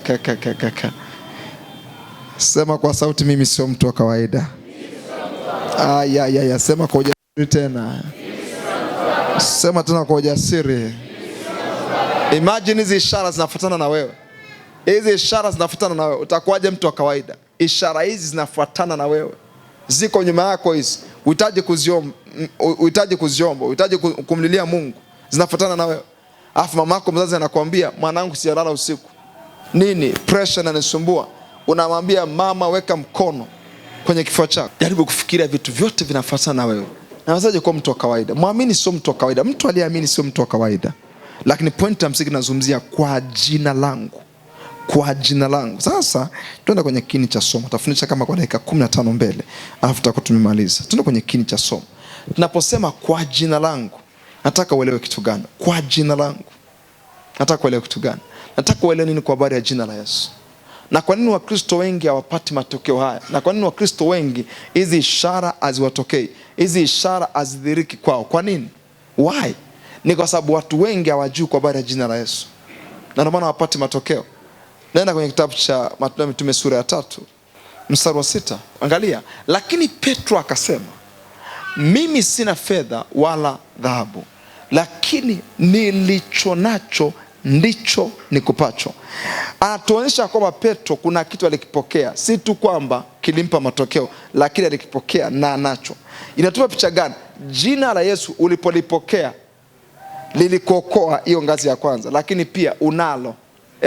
Sema kwa sauti, mimi sio mtu wa kawaida. Sema kwa ujasiri tena. Sema tena kwa ujasiri. Imagine hizi ishara zinafuatana na wewe. Hizi ishara zinafuatana na wewe. Utakuwaje mtu wa kawaida? Ishara hizi zinafuatana na wewe. Ziko nyuma yako hizi. Uhitaji kuziomba, uhitaji kumlilia Mungu. Zinafuatana na wewe. Alafu mamako mzazi anakuambia, mwanangu siyalala usiku. Nini? Pressure inanisumbua. Unamwambia mama, weka mkono kwenye kifua chako. Jaribu kufikiria vitu vyote vinafuatana na wewe. Nawezaje kuwa mtu wa kawaida? Muamini sio mtu wa kawaida. Mtu aliyeamini sio mtu wa kawaida. Lakini point ya msingi nazungumzia kwa jina langu. Kwa jina langu. Sasa tuenda kwenye kini cha somo. Tafundisha kama kwa dakika 15 mbele, alafu tutakuwa tumemaliza. Tuenda kwenye kini cha somo. Tunaposema kwa jina langu, nataka uelewe kitu gani? Kwa jina langu. Nataka uelewe kitu gani? Nataka uelewe nini kwa habari ya jina la Yesu? Na kwa nini Wakristo wengi hawapati matokeo haya? Na kwa nini Wakristo wengi hizi ishara haziwatokei? Hizi ishara hazidhiriki kwao. Kwa nini? Why? Ni kwa sababu watu wengi hawajui kwa habari ya jina la Yesu. Na ndio maana hawapati matokeo. Nenda kwenye kitabu cha Matendo ya Mitume sura ya 3 mstari wa 6. Angalia, lakini Petro akasema, mimi sina fedha wala dhahabu, lakini nilicho nacho ndicho nikupacho. Anatuonyesha kwamba Petro kuna kitu alikipokea, si tu kwamba kilimpa matokeo, lakini alikipokea na nacho. Inatupa picha gani? Jina la Yesu ulipolipokea lilikuokoa, hiyo ngazi ya kwanza, lakini pia unalo.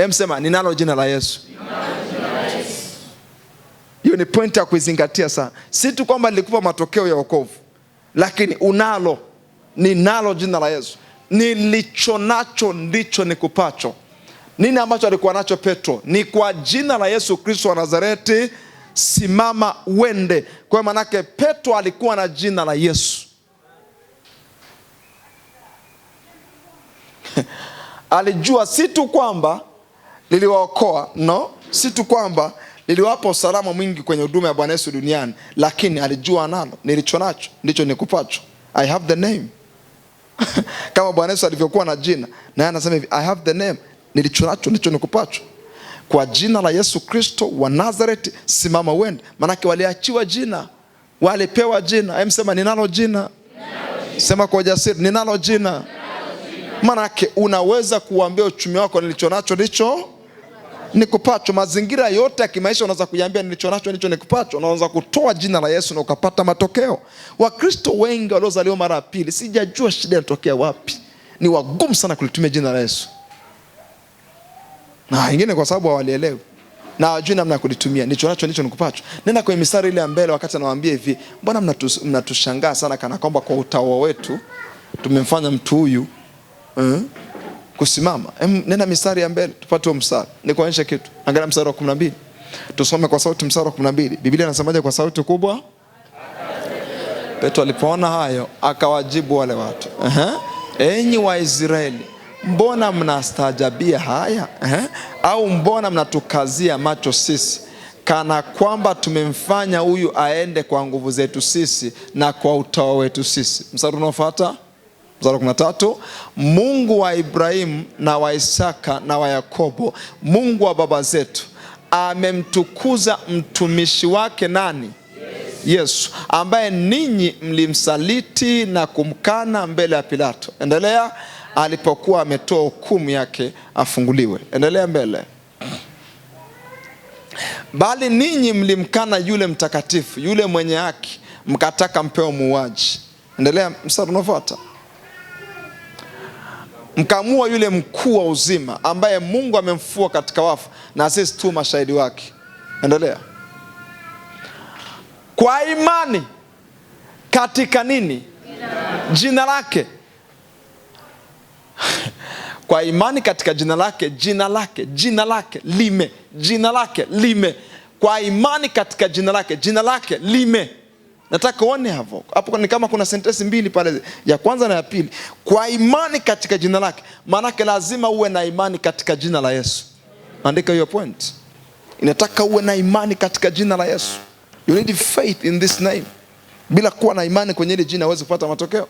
Sema ninalo jina la Yesu. Hiyo ni point ya kuizingatia sana. Si tu kwamba nilikupa matokeo ya wokovu, lakini unalo. Ninalo jina la Yesu. Nilicho nacho ndicho nikupacho. Nini ambacho alikuwa nacho Petro? Ni kwa jina la Yesu Kristo wa Nazareti, simama uende. Kwa maana yake Petro alikuwa na jina la Yesu. Alijua si tu kwamba liliwaokoa, si tu kwamba liliwapa usalama mwingi kwenye huduma ya Bwana Yesu duniani, lakini alijua nalo, nilicho nacho ndicho nikupacho. I have the name. Kama Bwana Yesu alivyokuwa na jina, na yeye anasema hivi, I have the name, nilicho nacho ndicho nikupacho. kwa jina la Yesu Kristo wa Nazareti, simama uende. Manake waliachiwa jina, walipewa jina. Hem, sema ninalo jina. Sema kwa ujasiri, ninalo jina. Manake unaweza kuambia uchumi wako, nilicho nacho ndicho nikupacho. Mazingira yote ya kimaisha unaweza kuiambia nilicho nacho ndicho nikupacho. Unaweza kutoa jina la Yesu na ukapata matokeo. Wakristo wengi waliozaliwa mara ya pili, sijajua shida inatokea wapi, ni wagumu sana kulitumia jina la Yesu. Na wengine kwa sababu hawalielewi na hawajui namna ya kulitumia. Nilicho nacho ndicho nikupacho. Nenda kwenye mistari ile ya mbele wakati anawaambia hivi, mbona mnatushangaa sana kana kwamba kwa utawa wetu tumemfanya mtu huyu kusimama. Nenda mistari ya mbele tupate huo mstari. Nikuonyeshe kitu. Angalia mstari wa 12. Tusome kwa sauti mstari wa 12. Biblia inasemaje kwa sauti kubwa? Petro alipoona hayo akawajibu wale watu, enyi Waisraeli, mbona mnastaajabia haya? Au mbona mnatukazia macho sisi, kana kwamba tumemfanya huyu aende kwa nguvu zetu sisi na kwa utawa wetu sisi? Mstari unaofuata, mstari 13, Mungu wa Ibrahimu na wa Isaka na wa Yakobo, Mungu wa baba zetu, amemtukuza mtumishi wake nani? Yesu, ambaye ninyi mlimsaliti na kumkana mbele ya Pilato. Endelea. Alipokuwa ametoa hukumu yake afunguliwe. Endelea mbele. Bali ninyi mlimkana yule mtakatifu, yule mwenye haki, mkataka mpeo muuaji. Endelea mstari unaofuata. Mkamua yule mkuu wa uzima, ambaye Mungu amemfufua katika wafu, na sisi tu mashahidi wake. Endelea. Kwa imani katika nini? Jina lake. Kwa imani katika jina lake, jina lake, jina lake lime, jina lake lime. Kwa imani katika jina lake, jina lake lime. Nataka uone hapo. Hapo ni kama kuna sentensi mbili pale, ya kwanza na ya pili. Kwa imani katika jina lake, maanake lazima uwe na imani katika jina la Yesu. Andika hiyo point. Inataka uwe na imani katika jina la Yesu. You need faith in this name. Bila kuwa na imani kwenye ile jina huwezi kupata matokeo.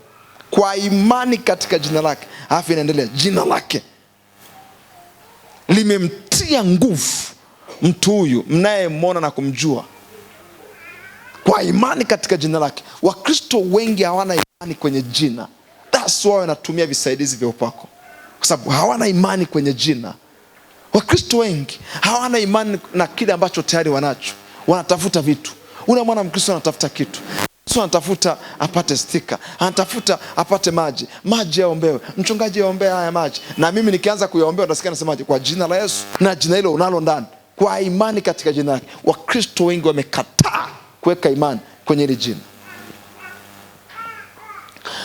Kwa imani katika jina lake. Alafu inaendelea, jina lake limemtia nguvu mtu huyu mnayemwona na kumjua. Kwa imani katika jina lake. Wakristo wengi hawana imani kwenye jina. That's why wanatumia visaidizi vya upako, kwa sababu hawana imani kwenye jina. Wakristo wengi hawana imani na kile ambacho tayari wanacho. Wanatafuta vitu. Unamwona Mkristo anatafuta kitu. Anatafuta apate stika, anatafuta apate maji, maji yaombewe, mchungaji yaombee haya maji. Na mimi nikianza kuyaombea utasikia nasemaje? Kwa jina la Yesu, na jina hilo unalo ndani. Kwa imani katika jina lake. Wakristo wengi wamekataa kuweka imani kwenye hili jina.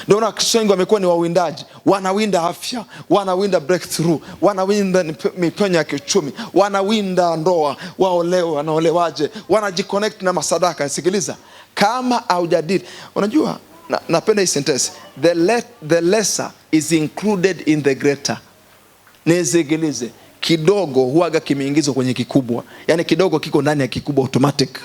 Ndio Wakristo wengi wamekuwa ni wawindaji. Wanawinda afya, wanawinda breakthrough, wanawinda mipenyo ya kiuchumi, wanawinda ndoa, waolewe, wanaolewaje, wanajiconnect na masadaka. Sikiliza, kama haujadili, unajua napenda hii sentence, the lesser is included in the greater. Nisikilize, kidogo huaga kimeingizwa kwenye kikubwa. Yani kidogo kiko ndani ya kikubwa automatic.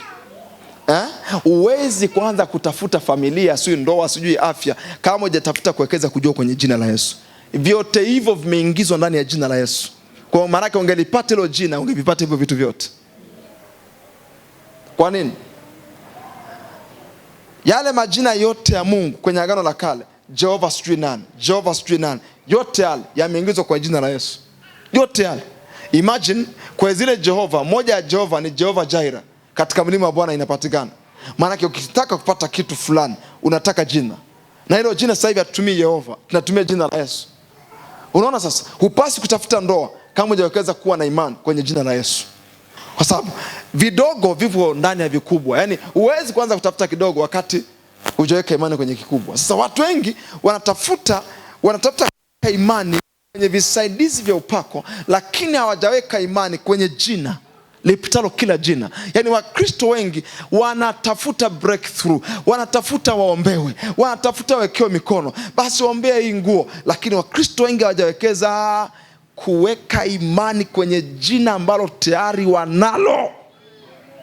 Uwezi kwanza kutafuta familia, sijui ndoa, sijui afya, kama hujatafuta kuwekeza kujua kwenye jina la Yesu. Vyote hivyo vimeingizwa ndani ya jina la Yesu. Kwa maana yake ungelipata hilo jina, ungevipata hivyo vitu vyote. Kwa nini? Yale majina yote ya Mungu kwenye Agano la Kale, Jehova sijui nani, Jehova sijui nani, yote yale yameingizwa kwa jina la Yesu. Yote yale. Imagine kwa zile Jehova, moja ya Jehova ni Jehova Jireh. Katika mlima wa Bwana inapatikana. Maana ukitaka kupata kitu fulani, unataka jina. Na hilo jina sasa hivi hatutumii Yehova, tunatumia jina la Yesu. Unaona sasa, hupasi kutafuta ndoa kama hujawekeza kuwa na imani kwenye jina la Yesu. Kwa sababu vidogo vipo ndani ya vikubwa. Yaani huwezi kuanza kutafuta kidogo wakati hujaweka imani kwenye kikubwa. Sasa watu wengi wanatafuta imani kwenye visaidizi vya upako, lakini hawajaweka imani kwenye jina lipitalo kila jina. Yani Wakristo wengi wanatafuta breakthrough, wanatafuta waombewe, wanatafuta wekewe mikono, basi waombea hii nguo. Lakini Wakristo wengi hawajawekeza kuweka imani kwenye jina ambalo tayari wanalo.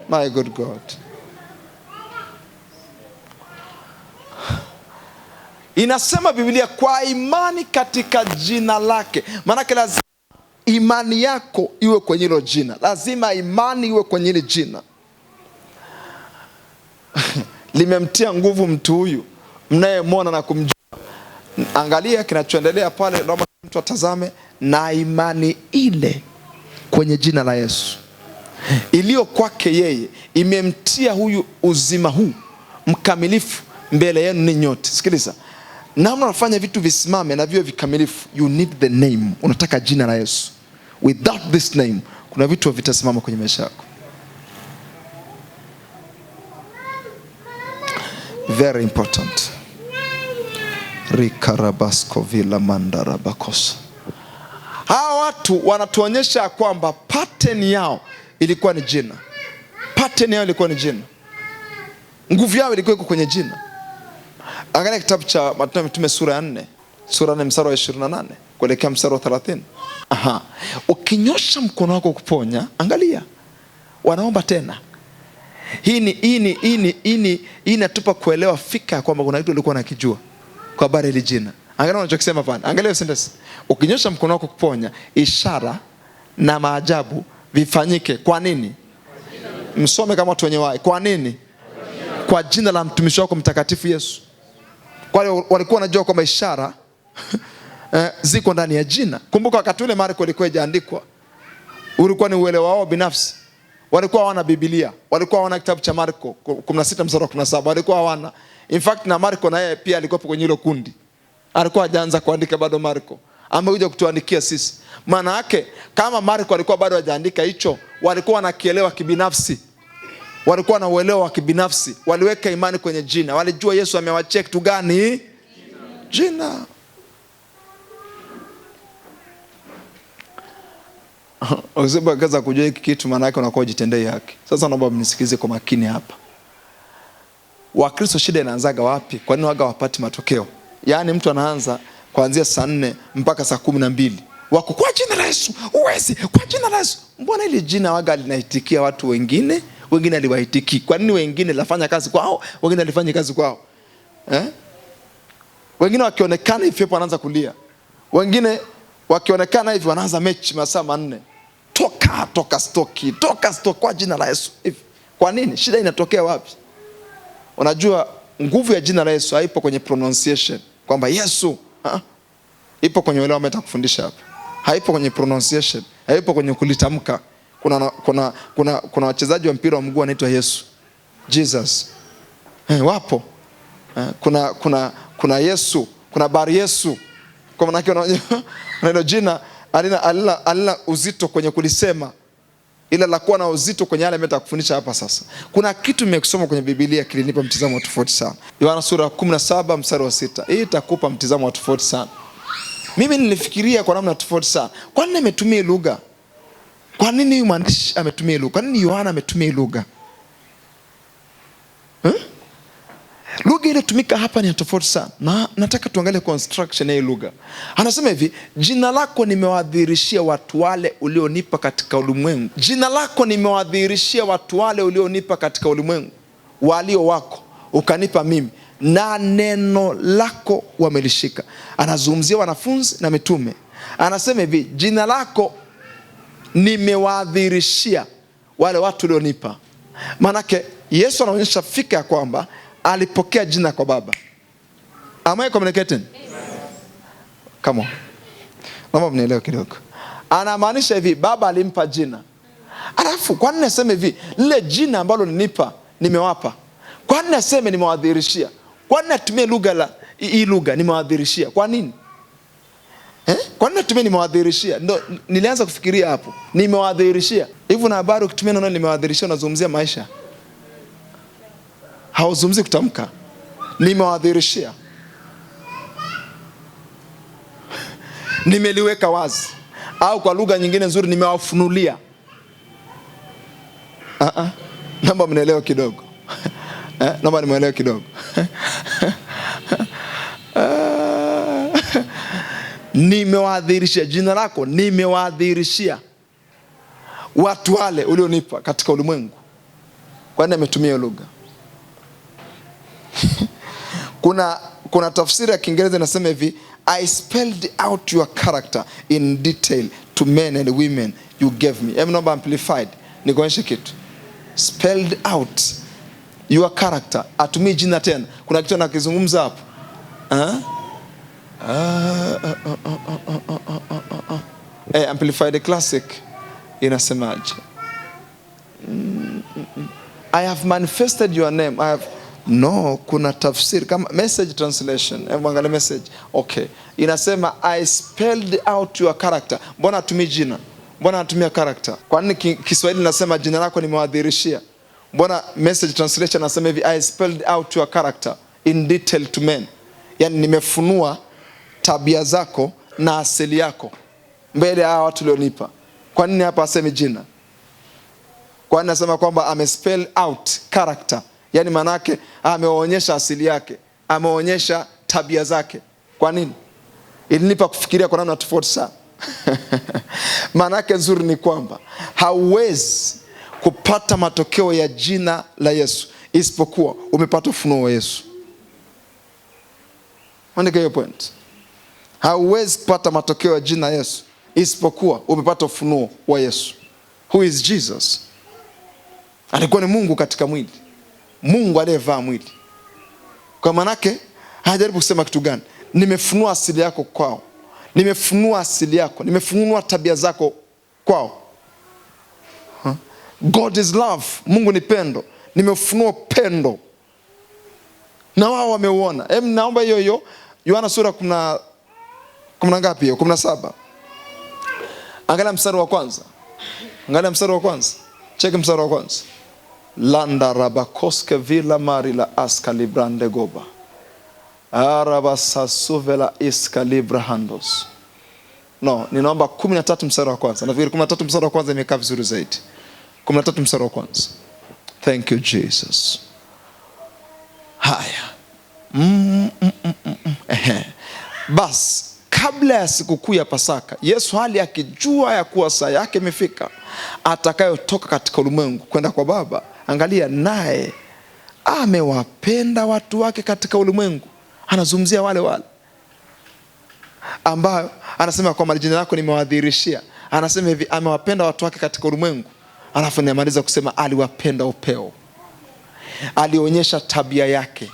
My good God. Inasema Biblia kwa imani katika jina lake. Maana lazima imani yako iwe kwenye hilo jina. Lazima imani iwe kwenye hilo jina. Limemtia nguvu mtu huyu mnayemwona na kumjua. Angalia kinachoendelea pale, naomba mtu atazame. Na imani ile kwenye jina la Yesu iliyo kwake yeye imemtia huyu uzima huu mkamilifu mbele yenu ninyi nyote. Sikiliza, namna unafanya vitu visimame na viwe vikamilifu, you need the name. Unataka jina la Yesu. Without this name, kuna vitu vitasimama kwenye maisha yako. Very important. Rikarabasko vila mandarabakosa. Hawa watu wanatuonyesha kwamba pattern yao ilikuwa ni jina. Pattern yao ilikuwa ni jina. Nguvu yao ilikuwa iko kwenye jina. Angalia kitabu cha Matendo ya Mitume sura ya 4. Sura 4 mstari wa 28 kuelekea mstari wa 30. Ukinyosha mkono wako kuponya, angalia. Wanaomba tena. Hii inatupa kuelewa fika kwamba kuna kitu ulikuwa unakijua kwa habari ile jina. Angalia unachokisema pale. Angalia sentence. Ukinyosha mkono wako kuponya, ishara na maajabu vifanyike. Kwa nini? Msome kama watu wenye wai. Kwa nini? Kwa jina la mtumishi wako mtakatifu Yesu. Kwa hiyo walikuwa wanajua kwamba ishara ziko ndani ya jina. Kumbuka wakati ule Marko ilikuwa ijaandikwa. Ulikuwa ni uelewa wao binafsi. Walikuwa hawana Biblia. Walikuwa hawana kitabu cha Marko 16 mstari wa 17. Walikuwa hawana. In fact na Marko na yeye pia alikuwa kwenye hilo kundi. Alikuwa hajaanza kuandika bado Marko. Amekuja kutuandikia sisi. Maana yake kama Marko alikuwa bado hajaandika hicho, walikuwa wanakielewa kibinafsi. Walikuwa na uelewa wa kibinafsi. Waliweka imani kwenye jina. Walijua Yesu amewachia kitu gani? Jina. Usipokaza kujua hiki kitu, maana yake unakuwa jitendei haki. Sasa naomba mnisikize kwa makini hapa. Wakristo shida inaanzaga wapi? Kwa nini waga wapati matokeo? Yaani mtu anaanza kuanzia saa 4 mpaka saa 12. Wako kwa jina la Yesu, uwezi, kwa jina la Yesu. Mbona ile jina waga linaitikia watu wengine? Wengine aliwaitiki. Kwa nini wengine lafanya kazi kwao, wengine alifanya kazi kwao? Wengine wakionekana hivi hapo wanaanza kulia. Wengine wakionekana hivi wanaanza mechi masaa 4. Toka stoki kwa jina la Yesu. Kwa nini? Shida inatokea wapi? Unajua nguvu ya jina la Yesu haipo kwenye pronunciation. Kwamba Yesu, ipo kwenye uelewa nitakufundisha hapa. Haipo kwenye pronunciation, haipo kwenye kulitamka. Kuna wachezaji wa mpira wa mguu wanaitwa Yesu. Jesus. Wapo. Kuna Yesu, kuna Bar Yesu. Kwa maana yake unajua jina alina uzito kwenye kulisema, ila la kuwa na uzito kwenye yale nitakufundisha hapa sasa. Kuna kitu nimekisoma kwenye Biblia kilinipa mtizamo tofauti sana. Yohana sura 17 mstari wa 6. Hii itakupa mtizamo tofauti sana. Mimi nilifikiria kwa namna tofauti sana. Kwa nini ametumia lugha? Kwa nini huyu mwandishi ametumia lugha? Kwa nini Yohana ametumia lugha? Lugha ile tumika hapa ni tofauti sana. Na nataka tuangalie construction ya lugha. Anasema hivi, jina lako nimewadhihirishia watu wale ulionipa katika ulimwengu. Jina lako nimewadhihirishia watu wale ulionipa katika ulimwengu. Walio wako ukanipa mimi, na neno lako wamelishika. Anazungumzia wanafunzi na mitume. Anasema hivi, jina lako nimewadhihirishia wale watu ulionipa. Manake Yesu anaonyesha fika ya kwamba alipokea jina kwa Baba. Am I communicating? Come on. Naomba mnielewe kidogo. Anamaanisha hivi, Baba alimpa jina. Alafu kwa nini aseme hivi, lile jina ambalo ninipa nimewapa? Kwa nini aseme nimewadhihirishia? Kwa nini atumie lugha hii lugha nimewadhihirishia? Kwa nini? Kwa nini atumie nimewadhihirishia? Ndio nilianza kufikiria hapo. Nimewadhihirishia. Hivi na habari ukitumia neno nimewadhihirishia unazungumzia maisha. Hauzungumzi kutamka. Nimewadhihirishia. Nimeliweka wazi. Au kwa lugha nyingine nzuri nimewafunulia. Naomba mnielewe kidogo. Naomba nimuelewe kidogo. Nimewadhihirishia jina lako, nimewadhihirishia watu wale ulionipa katika ulimwengu. Kwa nini ametumia lugha? Kuna tafsiri ya Kiingereza inasema hivi, I spelled out your character in detail to men and women you gave me. Naomba amplified nikuonyeshe kitu. Spelled out your character. Atumii jina tena. Kuna kitu anakizungumza hapo. Amplified classic inasemaje? I have manifested your name. Kuna tafsiri kama message translation. Angalia message. Okay. Inasema I spelled out your character. Mbona atumii jina? Mbona atumia character? Kwa nini Kiswahili nasema jina lako nimewadhihirishia? Mbona message translation nasema hivi I spelled out your character in detail to men. Yani nimefunua tabia zako na asili yako mbele ya watu walionipa. Kwa nini hapa asemi jina? Kwa nini nasema kwamba amespell out character? Yani maana yake ameonyesha asili yake, ameonyesha tabia zake. Kwa nini? Ilinipa kufikiria kwa namna tofauti sana. Maana yake nzuri ni kwamba hauwezi kupata matokeo ya jina la Yesu isipokuwa umepata ufunuo wa Yesu. Andika hiyo point. Hauwezi kupata matokeo ya jina la Yesu isipokuwa umepata ufunuo wa Yesu. Who is Jesus? Alikuwa ni Mungu katika mwili. Mungu aliyevaa mwili. Kwa maana yake hajaribu kusema kitu gani? Nimefunua asili yako kwao. Nimefunua asili yako. Nimefunua tabia zako kwao. God is love. Mungu ni pendo. Nimefunua pendo. Na wao wameuona. Naomba hiyo Yohana sura 10 ngapi hiyo? 17. Angalia mstari wa kwanza. Cheki mstari wa kwanza. Landa rabakoske vila marila aska librande goba. Arabasasuvela iska librahandos. Ninaomba 13 mstari wa kwanza. Nafikiri 13 mstari wa kwanza imekaa vizuri zaidi. 13 mstari wa kwanza. Thank you Jesus. Haya. Bas, kabla ya sikukuu ya Pasaka, Yesu hali akijua ya kuwa saa yake imefika atakayotoka katika ulimwengu kwenda kwa Baba. Angalia, naye amewapenda watu wake katika ulimwengu. Anazungumzia wale ambao anasema kwamba jina lako nimewadhihirishia. Anasema hivi, amewapenda watu wake katika ulimwengu. Alafu anamaliza kusema aliwapenda upeo. Alionyesha tabia yake.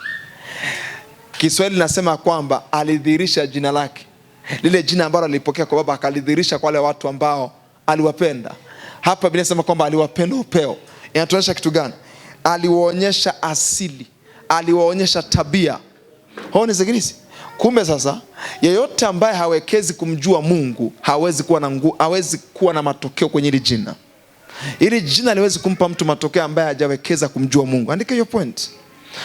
Kiswahili nasema kwamba alidhihirisha jina lake. Lile jina ambalo alipokea kwa Baba akalidhihirisha kwa wale watu ambao aliwapenda. Hapa Biblia inasema kwamba aliwapenda upeo. Inatuonyesha kitu gani? Aliwaonyesha asili, aliwaonyesha tabia. Hao ni zingine. Kumbe sasa yeyote ambaye hawekezi kumjua Mungu hawezi kuwa na matokeo kwenye hili jina. Ili jina liwezi kumpa mtu matokeo ambaye hajawekeza kumjua Mungu. Andika hiyo point.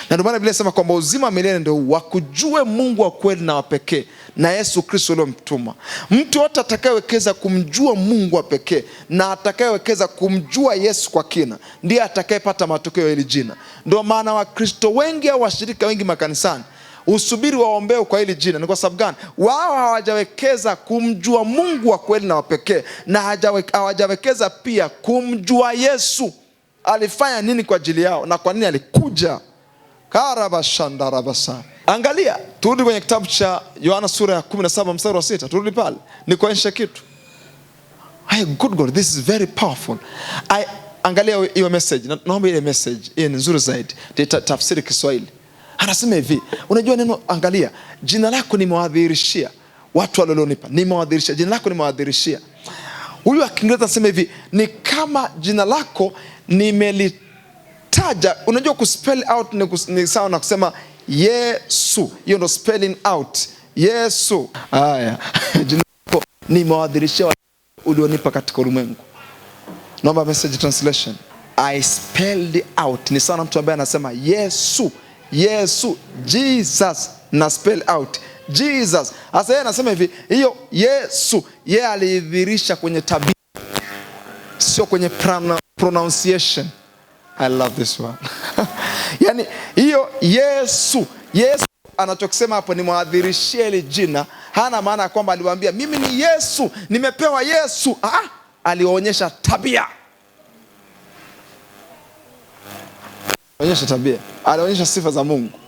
Na ndio maana Biblia inasema kwamba uzima wa milele ndio wakujue Mungu wa kweli na wa pekee na Yesu Kristo aliyomtuma. Mtu yote atakayewekeza kumjua Mungu wa pekee na atakayewekeza kumjua Yesu kwa kina ndiye atakayepata matokeo ya hili jina. Ndio maana Wakristo wengi au washirika wengi makanisani usubiri waombee kwa hili jina. Ni kwa sababu gani? Wao hawajawekeza kumjua Mungu wa kweli na wa pekee na hawajawekeza pia kumjua Yesu alifanya nini kwa ajili yao na kwa nini alikuja. Karabashandarabasa. Angalia, turudi kwenye kitabu cha Yohana sura ya 17 mstari wa 6. Turudi pale. Nikuonyeshe kitu. Good God, this is very powerful. Angalia hiyo message. Naomba ile message. Hii ni nzuri zaidi. Tafsiri Kiswahili. Anasema hivi, unajua neno, angalia, jina lako nimewadhihirishia watu walionipa. Nimewadhihirishia, jina lako nimewadhihirishia. Huyu Kiingereza anasema hivi, ni kama jina lako nimelitaja. Unajua kuspell out ni sawa na kusema Yesu. Hiyo ndo spelling out. Yesu. Haya. Jina lako nimewadhihirishia watu ulionipa katika ulimwengu. Naomba message translation. I spelled out. Ni sawa na mtu ambaye anasema Yesu. Yesu, Jesus, na spell out Jesus. Asa yeye anasema hivi, hiyo Yesu yeye alidhihirisha kwenye tabia, sio kwenye pronunciation. I love this one. Yani hiyo Yesu anachokisema hapo ni mwadhirishie ile jina. Hana maana kwamba aliwaambia mimi ni Yesu, nimepewa Yesu. Alionyesha tabia. Alionyesha tabia. Alionyesha sifa za Mungu.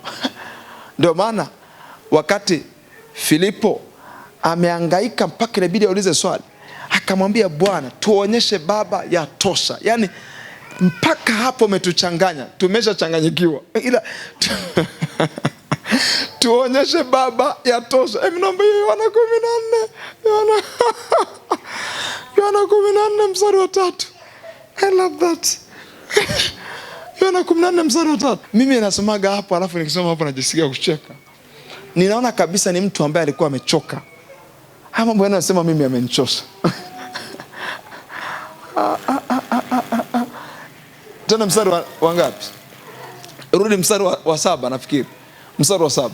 Ndio maana wakati Filipo amehangaika mpaka inabidi aulize swali, akamwambia Bwana, tuonyeshe Baba, yatosha. Yani mpaka hapo umetuchanganya, tumeshachanganyikiwa, ila tuonyeshe Baba, yatosha. Naomba Yohana 14 Yohana 14 mstari wa 3. I love that. Yohana 14 mstari wa 3. Mimi nasomaga hapo, alafu nikisoma hapo najisikia kucheka. Ninaona kabisa ni mtu ambaye alikuwa amechoka. Haya mambo yanasema mimi amenichosha. Tena mstari wa ngapi? Rudi mstari wa 7 nafikiri. Mstari wa 7.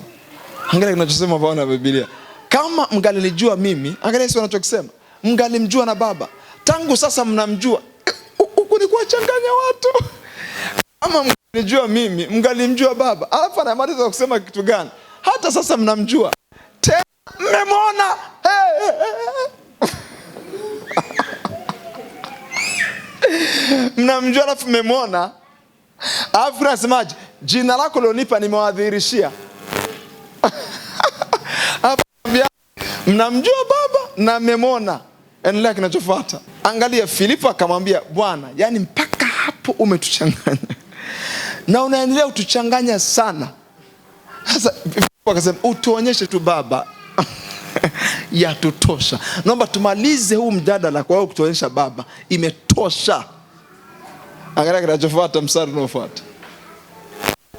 Angalia kinachosema Bwana Biblia. Kama mngalijua mimi, angalia Yesu anachokisema, mngalimjua na Baba. Tangu sasa mnamjua. Huku ni kuwachanganya watu. Kama mngalijua mimi, mngalimjua Baba. Alafu anamaliza kusema kitu gani? Hata sasa mnamjua. Tena mmemwona. Mnamjua alafu mmemwona. Alafu nasemaje? Jina lako lionipa nimewadhihirishia. Mnamjua Baba na mmemwona. Endelea kinachofuata. Angalia, Filipo akamwambia Bwana, yani mpaka hapo umetuchanganya. Na unaendelea kutuchanganya sana. Sasa Filipo akasema utuonyeshe tu Baba. Yatutosha. Naomba tumalize huu mjadala kwa kutuonyesha Baba. Imetosha. Angalia kinachofuata, mstari unaofuata.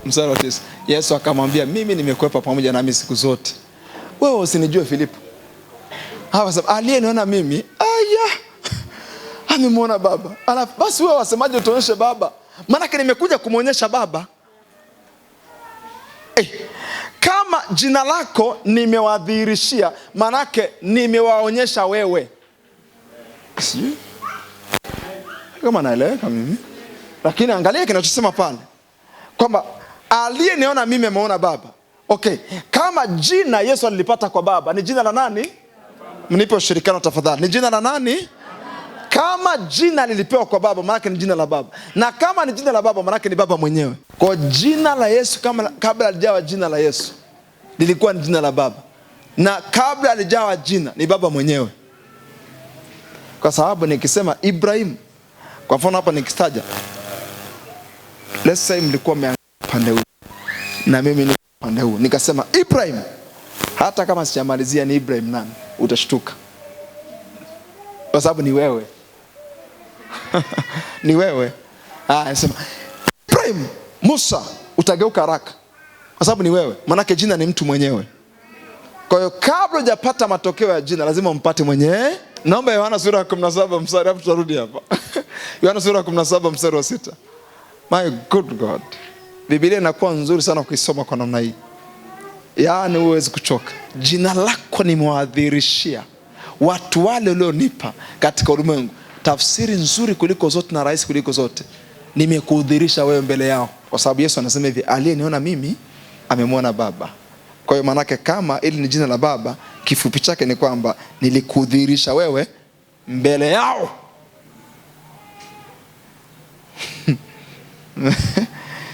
Mstari wa 9. Yesu akamwambia mimi nimekuwepo pamoja nami siku zote. Wewe usinijue Filipo. Hawa sababu aliyeniona mimi, amemwona Baba. Alafu basi wewe wasemaje utuonyeshe Baba? Maana nimekuja kumuonyesha Baba. Kama jina lako nimewadhihirishia, maana nimewaonyesha wewe. Sijui kama naeleweka mimi. Lakini angalia kinachosema pale kwamba aliyeniona mimi ameona Baba. Okay, kama jina Yesu alilipata kwa Baba, ni jina la nani? Mnipe ushirikiano tafadhali. Ni jina la nani? Kama jina lilipewa kwa Baba, maana ni jina la Baba. Na kama ni jina la Baba, maana ni Baba mwenyewe. Kwa jina la Yesu, kabla alijawa jina la Yesu, lilikuwa ni jina la Baba. Na kabla alijawa jina, ni Baba mwenyewe. Kwa sababu nikisema Ibrahim, kwa mfano hapa nikitaja, let's say mlikuwa pande huu na mimi ni pande huu, nikasema Ibrahim, hata kama sijamalizia ni Ibrahim nani, utashtuka. Kwa sababu ni wewe. Ni wewe. Nasema Ibrahim Musa, utageuka haraka. Kwa sababu ni wewe. Maana jina ni mtu mwenyewe. Kwa hiyo kabla hujapata matokeo ya jina lazima umpate mwenyewe. Naomba Yohana sura ya 17 mstari, hapo tutarudi hapa. Yohana sura ya 17 mstari wa 6. My good God. Biblia inakuwa nzuri sana ukisoma kwa namna hii. Yaani huwezi kuchoka. Jina lako nimewadhihirishia watu wale ulionipa katika ulimwengu. Tafsiri nzuri kuliko zote na rahisi kuliko zote, nimekudhihirisha wewe mbele yao. Kwa sababu Yesu anasema hivi, aliyeniona mimi amemwona Baba. Kwa hiyo maana kama ili ni jina la Baba, kifupi chake ni kwamba nilikudhihirisha wewe mbele yao.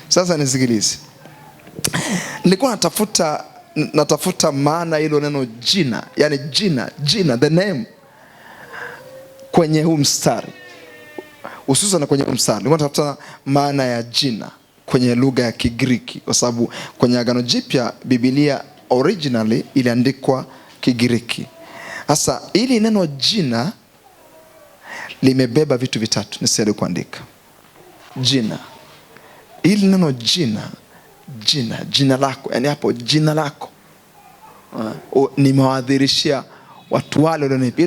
Sasa nisikilize. Nilikuwa natafuta maana hilo neno jina, yani jina, the name, kwenye huu mstari, hususan kwenye huu mstari. Nilikuwa natafuta maana ya jina kwenye lugha ya Kigiriki, kwa sababu kwenye Agano Jipya Biblia originally iliandikwa Kigiriki. Sasa ili neno jina limebeba vitu vitatu, nisiende kuandika. Jina. Ili neno jina lako, yani hapo jina lako. Nimewadhihirishia watu wale walionipa.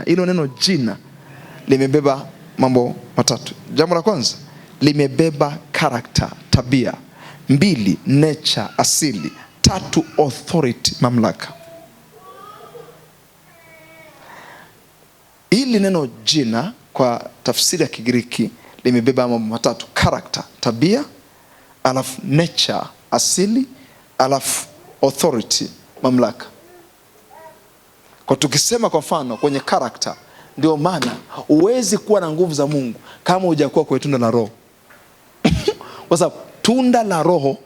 Hilo neno jina limebeba mambo matatu. Jambo la kwanza, limebeba character, tabia. 2, nature, asili. 3, authority, mamlaka. Hili neno jina kwa tafsiri ya Kigiriki limebeba mambo matatu: character, tabia, alafu nature, asili, alafu authority, mamlaka. Kwa tukisema kwa mfano kwenye character, ndio maana huwezi kuwa na nguvu za Mungu kama hujakuwa kwa tunda la Roho. Kwa sababu tunda la Roho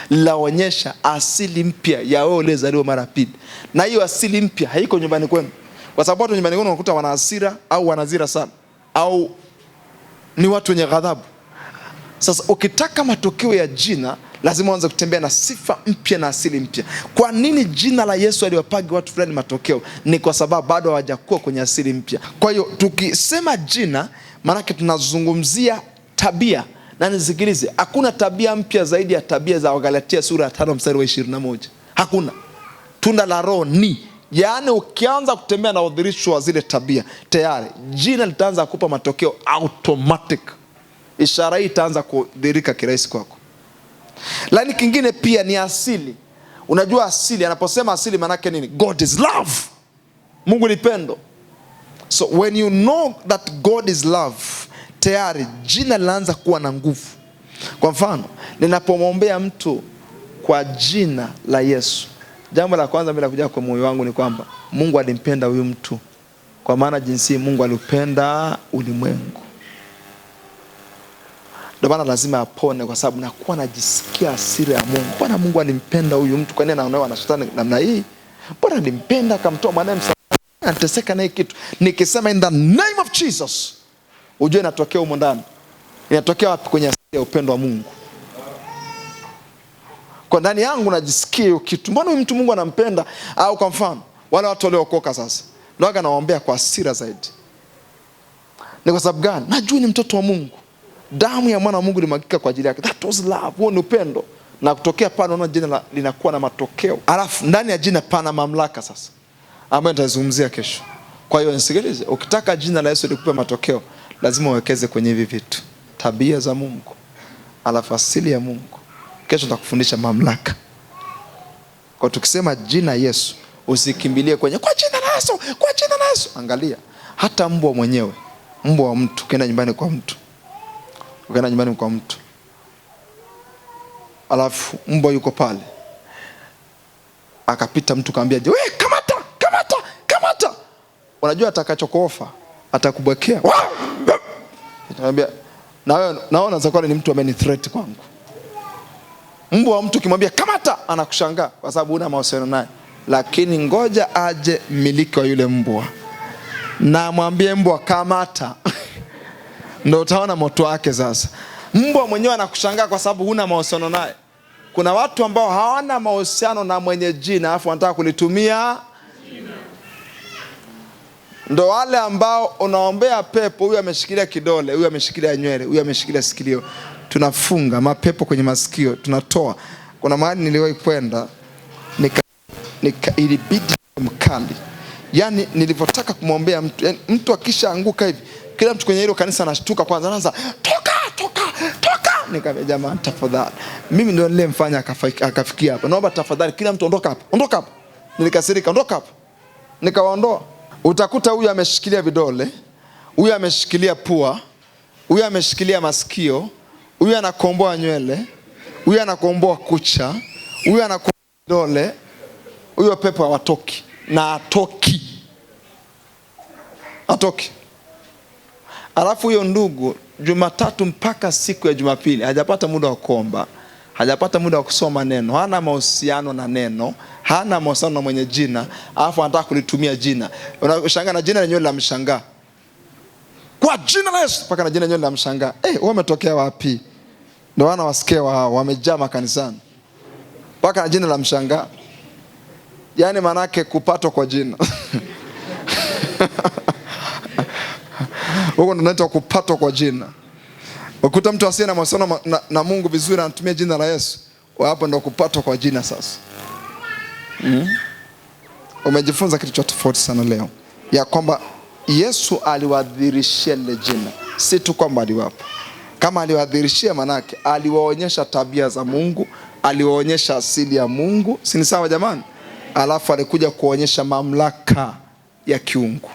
laonyesha asili mpya ya wewe uliyezaliwa mara pili. Na hiyo asili mpya haiko nyumbani kwenu. Kwa sababu watu nyumbani kwenu unakuta wana hasira au wanazira sana, au ni watu wenye ghadhabu. Sasa ukitaka matokeo ya jina, lazima uanze kutembea na sifa mpya na asili mpya. Kwa nini jina la Yesu aliwapagi watu fulani matokeo? Ni kwa sababu bado hawajakuwa kwenye asili mpya. Kwa hiyo tukisema jina, maana tunazungumzia tabia. Na nisikilize, hakuna tabia mpya zaidi ya tabia za Wagalatia sura ya 5 mstari wa 21. Hakuna. Tunda la Roho ni, yaani ukianza kutembea na udhirisho wa zile tabia, tayari jina litaanza kukupa matokeo automatic. Ishara hii itaanza kudhirika kirahisi kwako. Lakini kingine pia ni asili. Unajua asili, anaposema asili maana yake nini? God is love. Mungu ni pendo. So when you know that God is love, tayari jina linaanza kuwa na nguvu. Kwa mfano, ninapomwombea mtu kwa jina la Yesu, jambo la kwanza bila kuja kwa moyo wangu ni kwamba Mungu alimpenda huyu mtu, kwa maana jinsi Mungu alipenda ulimwengu. Ndio maana lazima apone, kwa sababu nakuwa najisikia hasira ya Mungu. Bwana, Mungu alimpenda huyu mtu, kwa nini anaonewa na shetani namna hii? Bwana alimpenda akamtoa mwanae msalabani, anateseka na hiki kitu. Nikisema in the name of Jesus, ujue inatokea huko ndani. Inatokea wapi? Kwenye asili ya upendo wa Mungu. Kwa ndani yangu najisikia hiyo kitu. Mbona huyu mtu Mungu anampenda? Au kwa mfano, wale watu waliokoka sasa, ndio nawaombea kwa hasira zaidi. Ni kwa sababu gani? Najua ni mtoto wa Mungu. Damu ya mwana wa Mungu ilimwagika kwa ajili yake. That was love. Huo ni upendo. Na kutokea pale unaona jina linakuwa na matokeo. Alafu ndani ya jina pana mamlaka sasa, ambayo nitazungumzia kesho. Kwa hiyo nisikilize, ukitaka jina la Yesu likupe matokeo, lazima uwekeze kwenye hivi vitu. Tabia za Mungu, alafu asili ya Mungu. Kesho nitakufundisha mamlaka. Kwa tukisema jina Yesu, usikimbilie kwenye kwa jina la Yesu, kwa jina la Yesu. Angalia, hata mbwa mwenyewe, mbwa wa mtu, ukienda nyumbani kwa mtu, alafu mbwa yuko pale, akapita mtu kaambia, "Wewe kamata, kamata, kamata." Unajua atakachokuofa, atakubwekea. Atakwambia, "Na wewe naona zakwa ni mtu ambaye ni threat kwangu." Mbwa wa mtu kimwambia kamata, anakushangaa kwa sababu huna mahusiano naye. Lakini ngoja aje mmiliki wa yule mbwa, na mwambie mbwa kamata. Ndio utaona moto wake sasa. Mbwa mwenyewe anakushangaa kwa sababu huna mahusiano naye. Kuna watu ambao hawana mahusiano na mwenye jina, afu wanataka kulitumia jina. Ndio wale ambao unaombea pepo, huyu ameshikilia kidole, huyu ameshikilia nywele, huyu ameshikilia sikio. Tunafunga mapepo kwenye masikio, tunatoa. Kuna mahali niliwahi kwenda, ilibidi mkali. Yaani nilipotaka kumwombea mtu, yani mtu akishaanguka hivi, kila mtu kwenye hilo kanisa anashtuka kwanza, anaanza toka toka toka. Nikamwambia, "Jamani tafadhali." Mimi ndio nilimfanya akafikia hapa. "Naomba tafadhali kila mtu ondoka hapa. Ondoka hapa." Nilikasirika, "Ondoka hapa." Nikawaondoa. Utakuta huyu ameshikilia vidole, huyu ameshikilia pua, huyu ameshikilia masikio, huyu anakomboa nywele, huyu anakomboa kucha, huyu anakomboa vidole. Huyo pepo hawatoki na atoki. Alafu huyo ndugu, Jumatatu mpaka siku ya Jumapili hajapata muda wa kuomba, hajapata muda wa kusoma neno, hana mahusiano na neno, hana mahusiano na mwenye jina, alafu anataka kulitumia jina. Unashangaa na jina lenyewe linamshangaa. Kwa jina la Yesu, mpaka na jina lenyewe linamshangaa. Wewe umetokea wapi? Ndio wana wasikia wao wamejaa makanisani. Mpaka na jina linamshangaa. Yaani maana yake kupatwa kwa jina. Huko ndo naitwa kupatwa kwa jina. Ukuta mtu asiye na mahusiano na Mungu vizuri anatumia jina la Yesu, hapo ndo kupatwa kwa jina sasa. Umejifunza kitu cha tofauti sana leo, ya kwamba Yesu aliwadhirishia lile jina, si tu kwamba aliwapa. Kama aliwadhirishia, manake aliwaonyesha tabia za Mungu, aliwaonyesha asili ya Mungu, si ni sawa jamani? Alafu alikuja kuonyesha mamlaka ya kiungu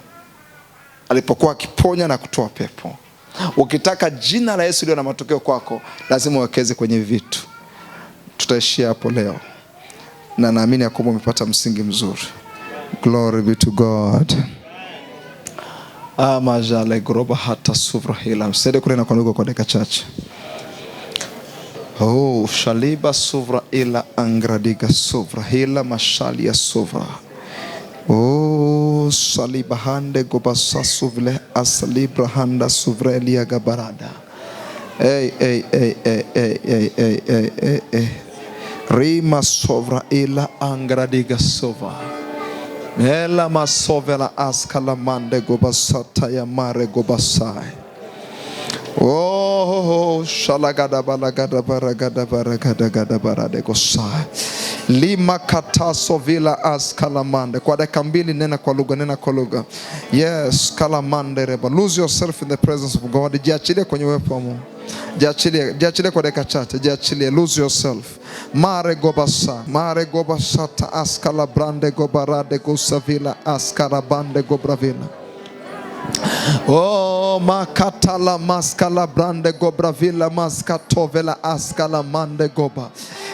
alipokuwa akiponya na kutoa pepo. Ukitaka jina la Yesu liwe na matokeo kwako, lazima uwekeze kwenye vitu. Tutaishia hapo leo, na naamini ya kwamba umepata msingi mzuri. Glory be to God. Amajale groba hata suvra hila. Msede kule na kwa lugha kwa dakika chache. Oh, shaliba suvra ila angradiga suvra hila mashali ya suvra. Oh, salibahande gobasa suvle asalibrahanda suvrelia gabarada. Hey. Rima sovra ila angradiga sova. Ela masovela askala mande gobasata ya mare gobasai. Oh, shalagada balagada baragada baragada gada barade gosai. Lima kataso vila as kalamande. Kwa dakika mbili nena kwa lugha. Yes, kalamande reba. Lose yourself in the presence of God. Jiachilie kwenye uwepo wa Mungu. Jiachilie kwa dakika chache. Jiachilie, lose yourself. Mare gobasa ta askala brande gobarade gosavila askala bande gobravila. Oh, makatala maskala brande gobravila maskatovela askala mande goba.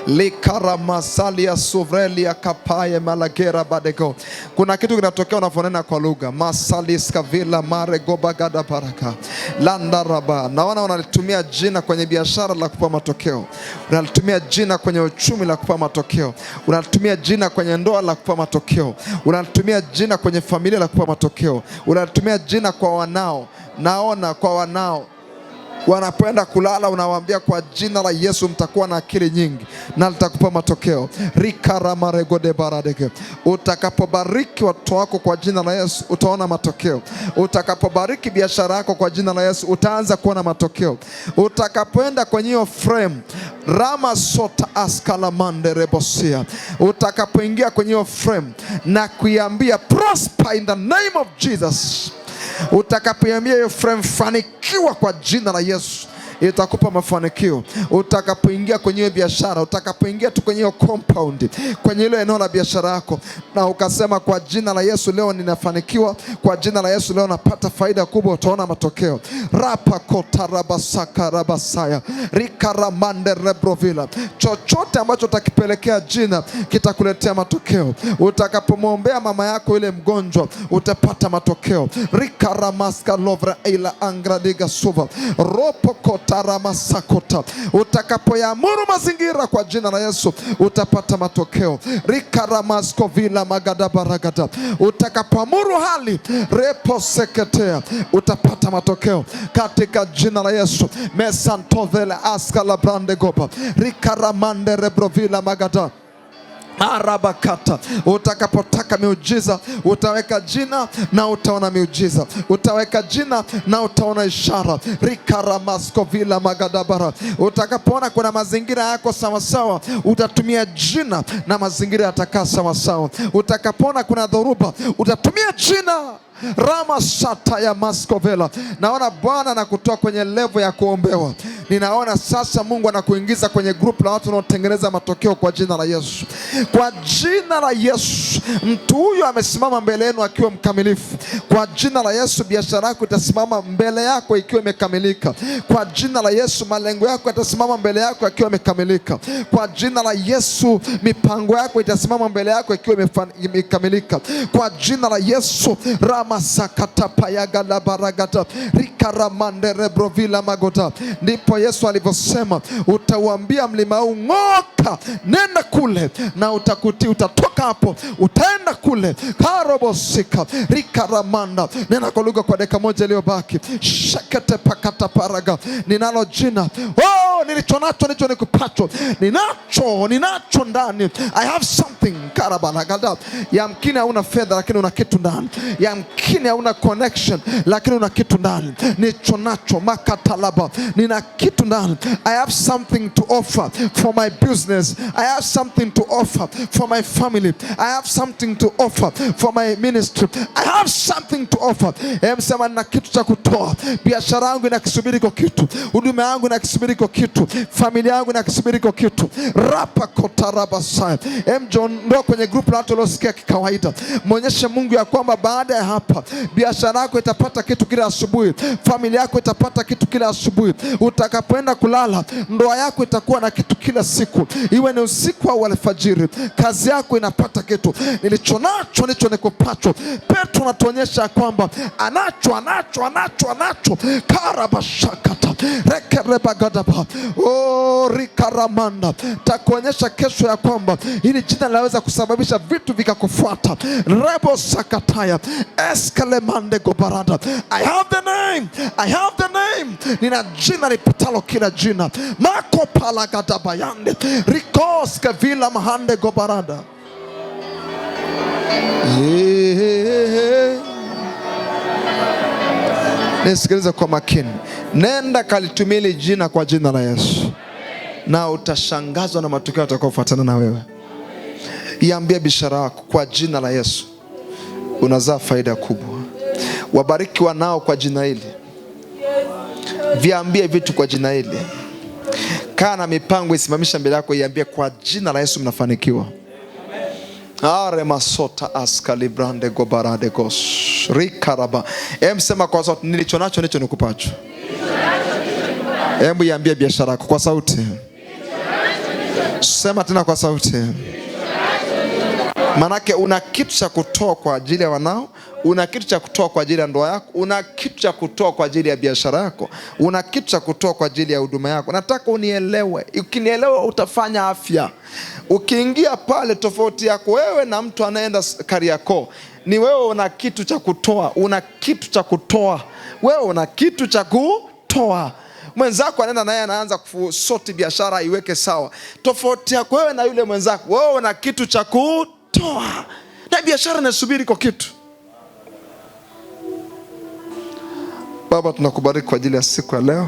Likara masalia suvrelia kapaye malagera badego. Kuna kitu kinatokea unafonena kwa lugha. Masalis kavila mare goba gada baraka. Landa raba. Naona unalitumia jina kwenye biashara la kupa matokeo. Unalitumia jina kwenye uchumi la kupa matokeo. Unalitumia jina kwenye ndoa la kupa matokeo. Unalitumia jina kwenye familia la kupa matokeo. Unalitumia jina kwa wanao. Naona kwa wanao wanapoenda kulala unawaambia kwa jina la Yesu mtakuwa na akili nyingi na litakupa matokeo. Rikaramaregode baradeke. Utakapobariki watoto wako kwa jina la Yesu utaona matokeo. Utakapobariki biashara yako kwa jina la Yesu utaanza kuona matokeo. Utakapoenda kwenye hiyo frame Rama sota askalamande rebosia. Utakapoingia kwenye hiyo frame na kuiambia prosper in the name of Jesus. Utakapoiambia hiyo frame fanikiwa kwa jina la Yesu, itakupa mafanikio. Utakapoingia kwenye biashara, utakapoingia tu kwenye compound, kwenye ile eneo la biashara yako, na ukasema kwa jina la Yesu leo ninafanikiwa, kwa jina la Yesu leo napata faida kubwa, utaona matokeo. Rapa kotarabasaka rabasaya rikaramande rebrovila. Chochote ambacho utakipelekea jina kitakuletea matokeo. Utakapomwombea mama yako ile mgonjwa utapata matokeo. Rikaramaska lovra ila angradiga suva ropo Taramasakota. Utakapoyaamuru mazingira kwa jina la Yesu utapata matokeo. Rikaramasko vila magada baragada. Utakapoamuru hali repo seketea utapata matokeo katika jina la Yesu. Mesantovele askala brande goba. Rikaramande rebrovila magada. Arabakata. Utakapotaka miujiza utaweka jina na utaona miujiza. Utaweka jina na utaona ishara. Rikaramasko vila magadabara. Utakapoona kuna mazingira yako sawasawa utatumia jina na mazingira yatakaa sawasawa. Utakapoona kuna dhoruba utatumia jina. Rama sata ya maskovela. Naona Bwana anakutoa kwenye level ya kuombewa. Ninaona sasa Mungu anakuingiza kwenye group la watu wanaotengeneza matokeo kwa jina la Yesu. Kwa jina la Yesu, mtu huyu amesimama mbele yenu akiwa mkamilifu. Kwa jina la Yesu, biashara yako itasimama mbele yako ikiwa imekamilika. Kwa jina la Yesu, malengo yako yatasimama mbele yako yakiwa imekamilika. Kwa jina la Yesu, mipango yako itasimama mbele yako ikiwa imekamilika. Kwa jina la Yesu, Rama sakata payaga la baragata rikaramande rebrovila magota. Ndipo Yesu alivyosema, utauambia mlima huu ng'oka, nenda kule, na utakutii. Utatoka hapo, utaenda kule. Karobosika rikaramanda. Nena kwa lugha kwa dakika moja iliyobaki. Shekete pakata paraga. Ninalo jina. Oh, nilichonacho nicho nikupacho. Ninacho ndani. I have something. Karabalagada. Yamkini hauna fedha lakini una kitu ndani. Yamkini hauna connection lakini una kitu ndani. Nichonacho makatalaba. Nina kitu ndani. I have something to offer for my business. I have something to offer for my family. I have something to offer for my ministry. I have something to offer. Msema na kitu cha kutoa. Biashara yangu inakisubiri kwa kitu. Huduma yangu inakisubiri kwa kitu. Familia yangu inakisubiri kwa kitu. Rapa kotarabasaya. John ndo kwenye group la watu waliosikia kikawaida. Muonyeshe Mungu ya kwamba baada ya hapa biashara yako itapata kitu kila asubuhi. familia yako itapata kitu kila asubuhi. Utakapoenda kulala, ndoa yako itakuwa na kitu kila siku, iwe ni usiku au alfajiri. Kazi yako inapata kitu. Nilicho nacho ndicho nikupacho. Petro anatuonyesha kwamba anacho karabashakata rekerebagadaba rikaramanda. Takuonyesha kesho ya kwamba hili jina linaweza kusababisha vitu vikakufuata. Rebo sakataya eskelemande gobarada. I have the name. Nina jina lipitalo kila jina. Mako palagadabayande rikoske vila mahande gobarada. Nisikilize kwa makini. Nenda kalitumia ile jina kwa jina la Yesu, na utashangazwa na matokeo yatakayofuatana na wewe. Iambie biashara yako kwa jina la Yesu, unazaa faida kubwa. Wabariki wanao kwa jina hili. Viambie vitu kwa jina hili. Kaa na mipango isimamisha mbele yako, iambie kwa jina la Yesu mnafanikiwa. Are masota askalibrande gobarade gos rikaraba. Sema kwa sauti, nilicho nacho ndicho nikupacho. Hebu iambie biashara yako kwa sauti. Sema tena kwa sauti. Manake una kitu cha kutoa kwa ajili ya wanao, una kitu cha kutoa kwa ajili ya ndoa yako, una kitu cha kutoa kwa ajili ya biashara yako, una kitu cha kutoa kwa ajili ya huduma yako. Nataka unielewe. Ukinielewa utafanya afya. Ukiingia pale, tofauti yako wewe na mtu anaenda Kariakoo ni wewe una kitu cha kutoa, una kitu cha kutoa. Wewe una kitu cha kutoa. Mwenzako anaenda naye anaanza kusoti biashara iweke sawa. Tofauti yako wewe na yule mwenzako, wewe una kitu cha kutoa, na biashara inasubiri kwa kitu. Baba, tunakubariki kwa ajili ya siku ya leo.